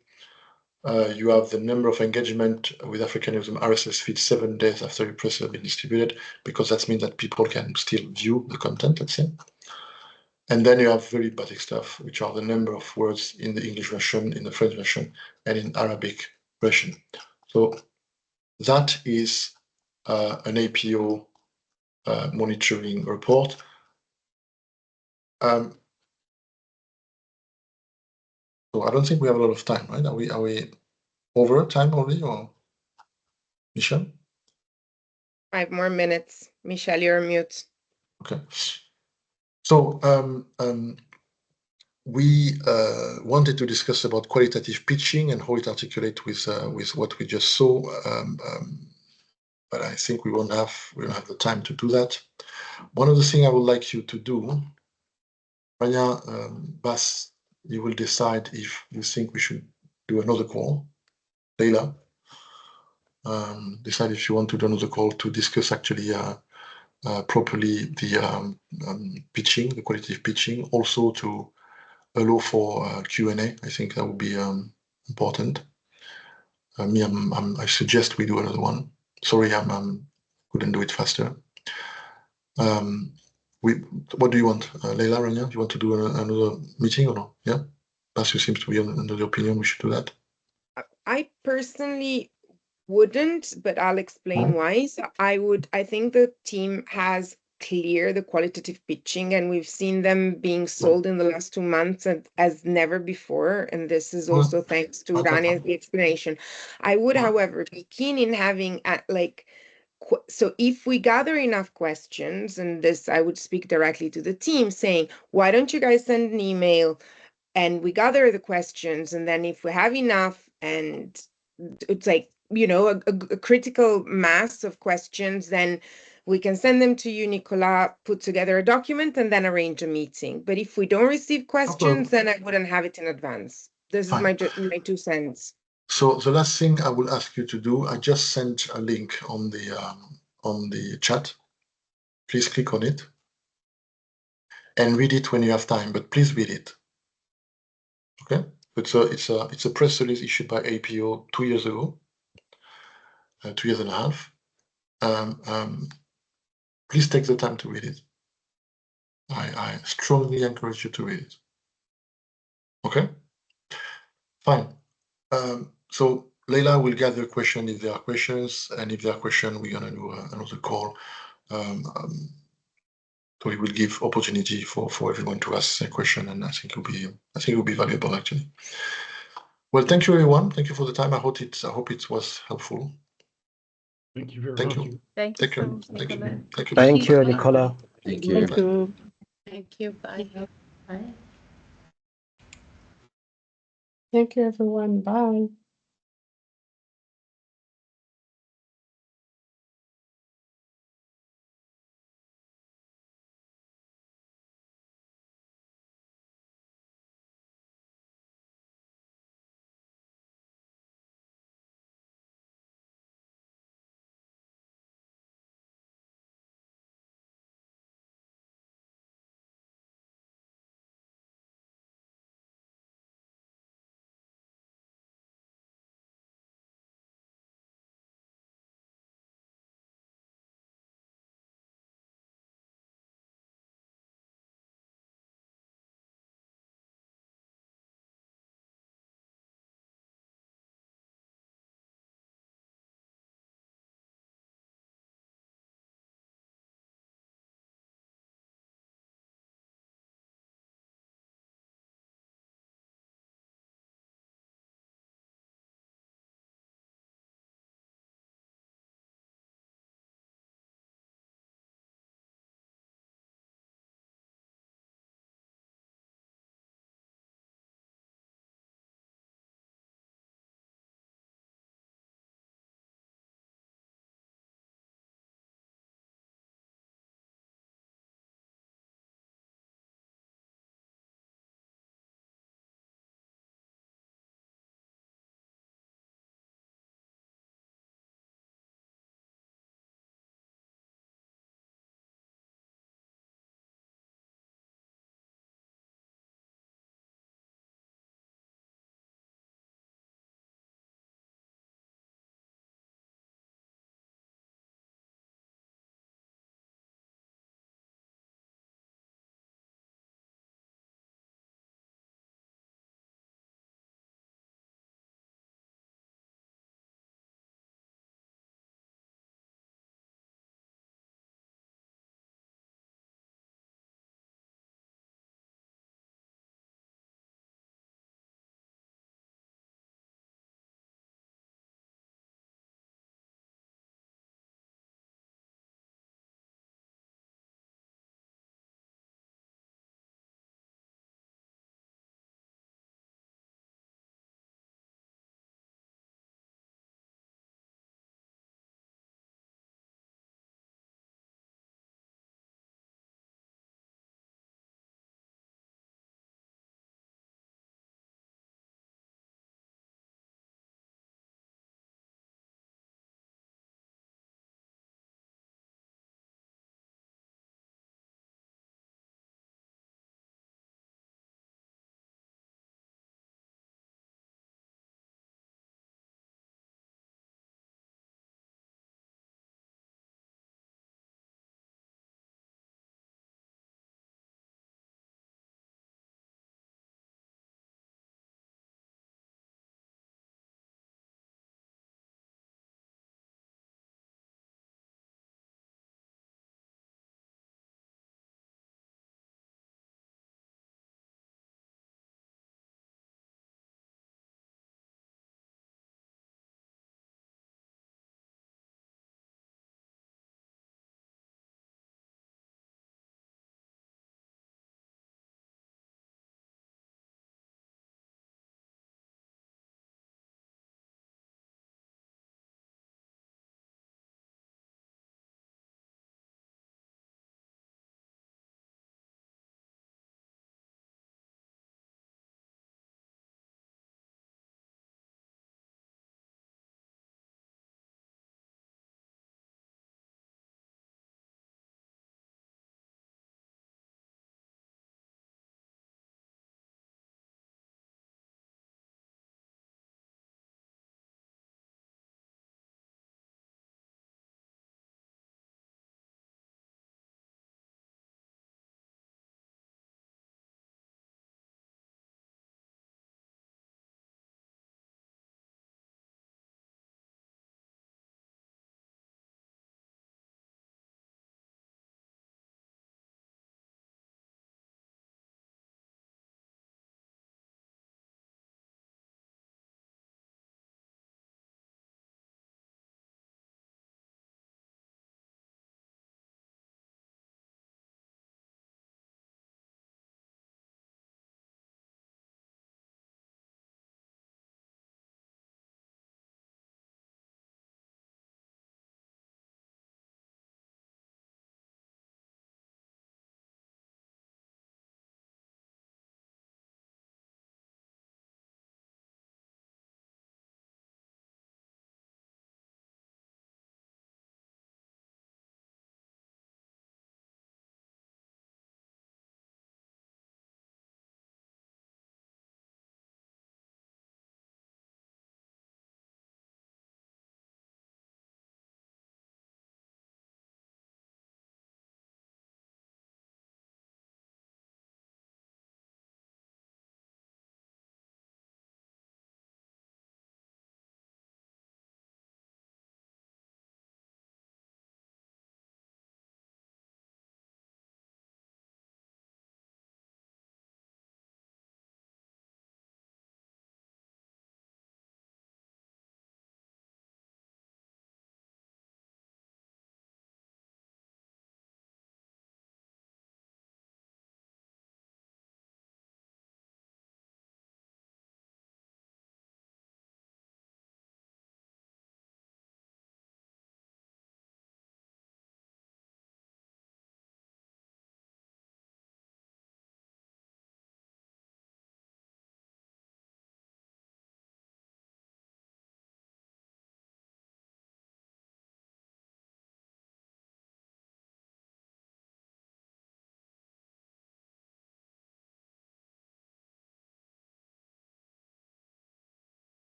You have the number of engagement with African Newsroom RSS feed 7 days after your press release has been distributed, because that means that people can still view the content, let's say. And then you have very basic stuff, which are the number of words in the English version, in the French version, and in Arabic version. So that is an APO monitoring report. So I don't think we have a lot of time, right? Are we over time already, or Michel? 5 more minutes. Michel, you're on mute. Okay. So we wanted to discuss about qualitative pitching and how it articulates with what we just saw, but I think we don't have the time to do that. One of the things I would like you to do, Rania, Bas, you will decide if you think we should do another call. Leila, decide if you want to do another call to discuss actually properly the pitching, the qualitative pitching, also to allow for Q&A. I think that would be important. I suggest we do another one. Sorry, I couldn't do it faster. What do you want, Leila, Rania? Do you want to do another meeting or no? Yeah, Basu seems to be under the opinion we should do that. I personally wouldn't, but I'll explain why. So I think the team has clear the qualitative pitching, and we've seen them being sold in the last 2 months as never before. And this is also thanks to Rania's explanation. I would, however, be keen in having so if we gather enough questions, and this I would speak directly to the team saying, why don't you guys send an email and we gather the questions, and then if we have enough and it's like, you know, a critical mass of questions, then we can send them to you, Nicolas, put together a document and then arrange a meeting. But if we don't receive questions, then I wouldn't have it in advance. This is my 2 cents. So the last thing I will ask you to do, I just sent a link on the chat. Please click on it and read it when you have time, but please read it. Okay? It's a press release issued by APO 2 years ago, 2 years and a half. Please take the time to read it. I strongly encourage you to read it. Okay? Fine. So Leila will gather questions if there are questions, and if there are questions, we're gonna do another call. So it will give opportunity for everyone to ask a question, and I think it will be valuable actually. Well, thank you everyone. Thank you for the time. I hope it was helpful. Thank you very much. Thank you. Thank you so much, Nicolas. Thank you. Thank you, Nicolas. Thank Thank you. Thank you. Bye. Bye. Thank you, everyone. Bye.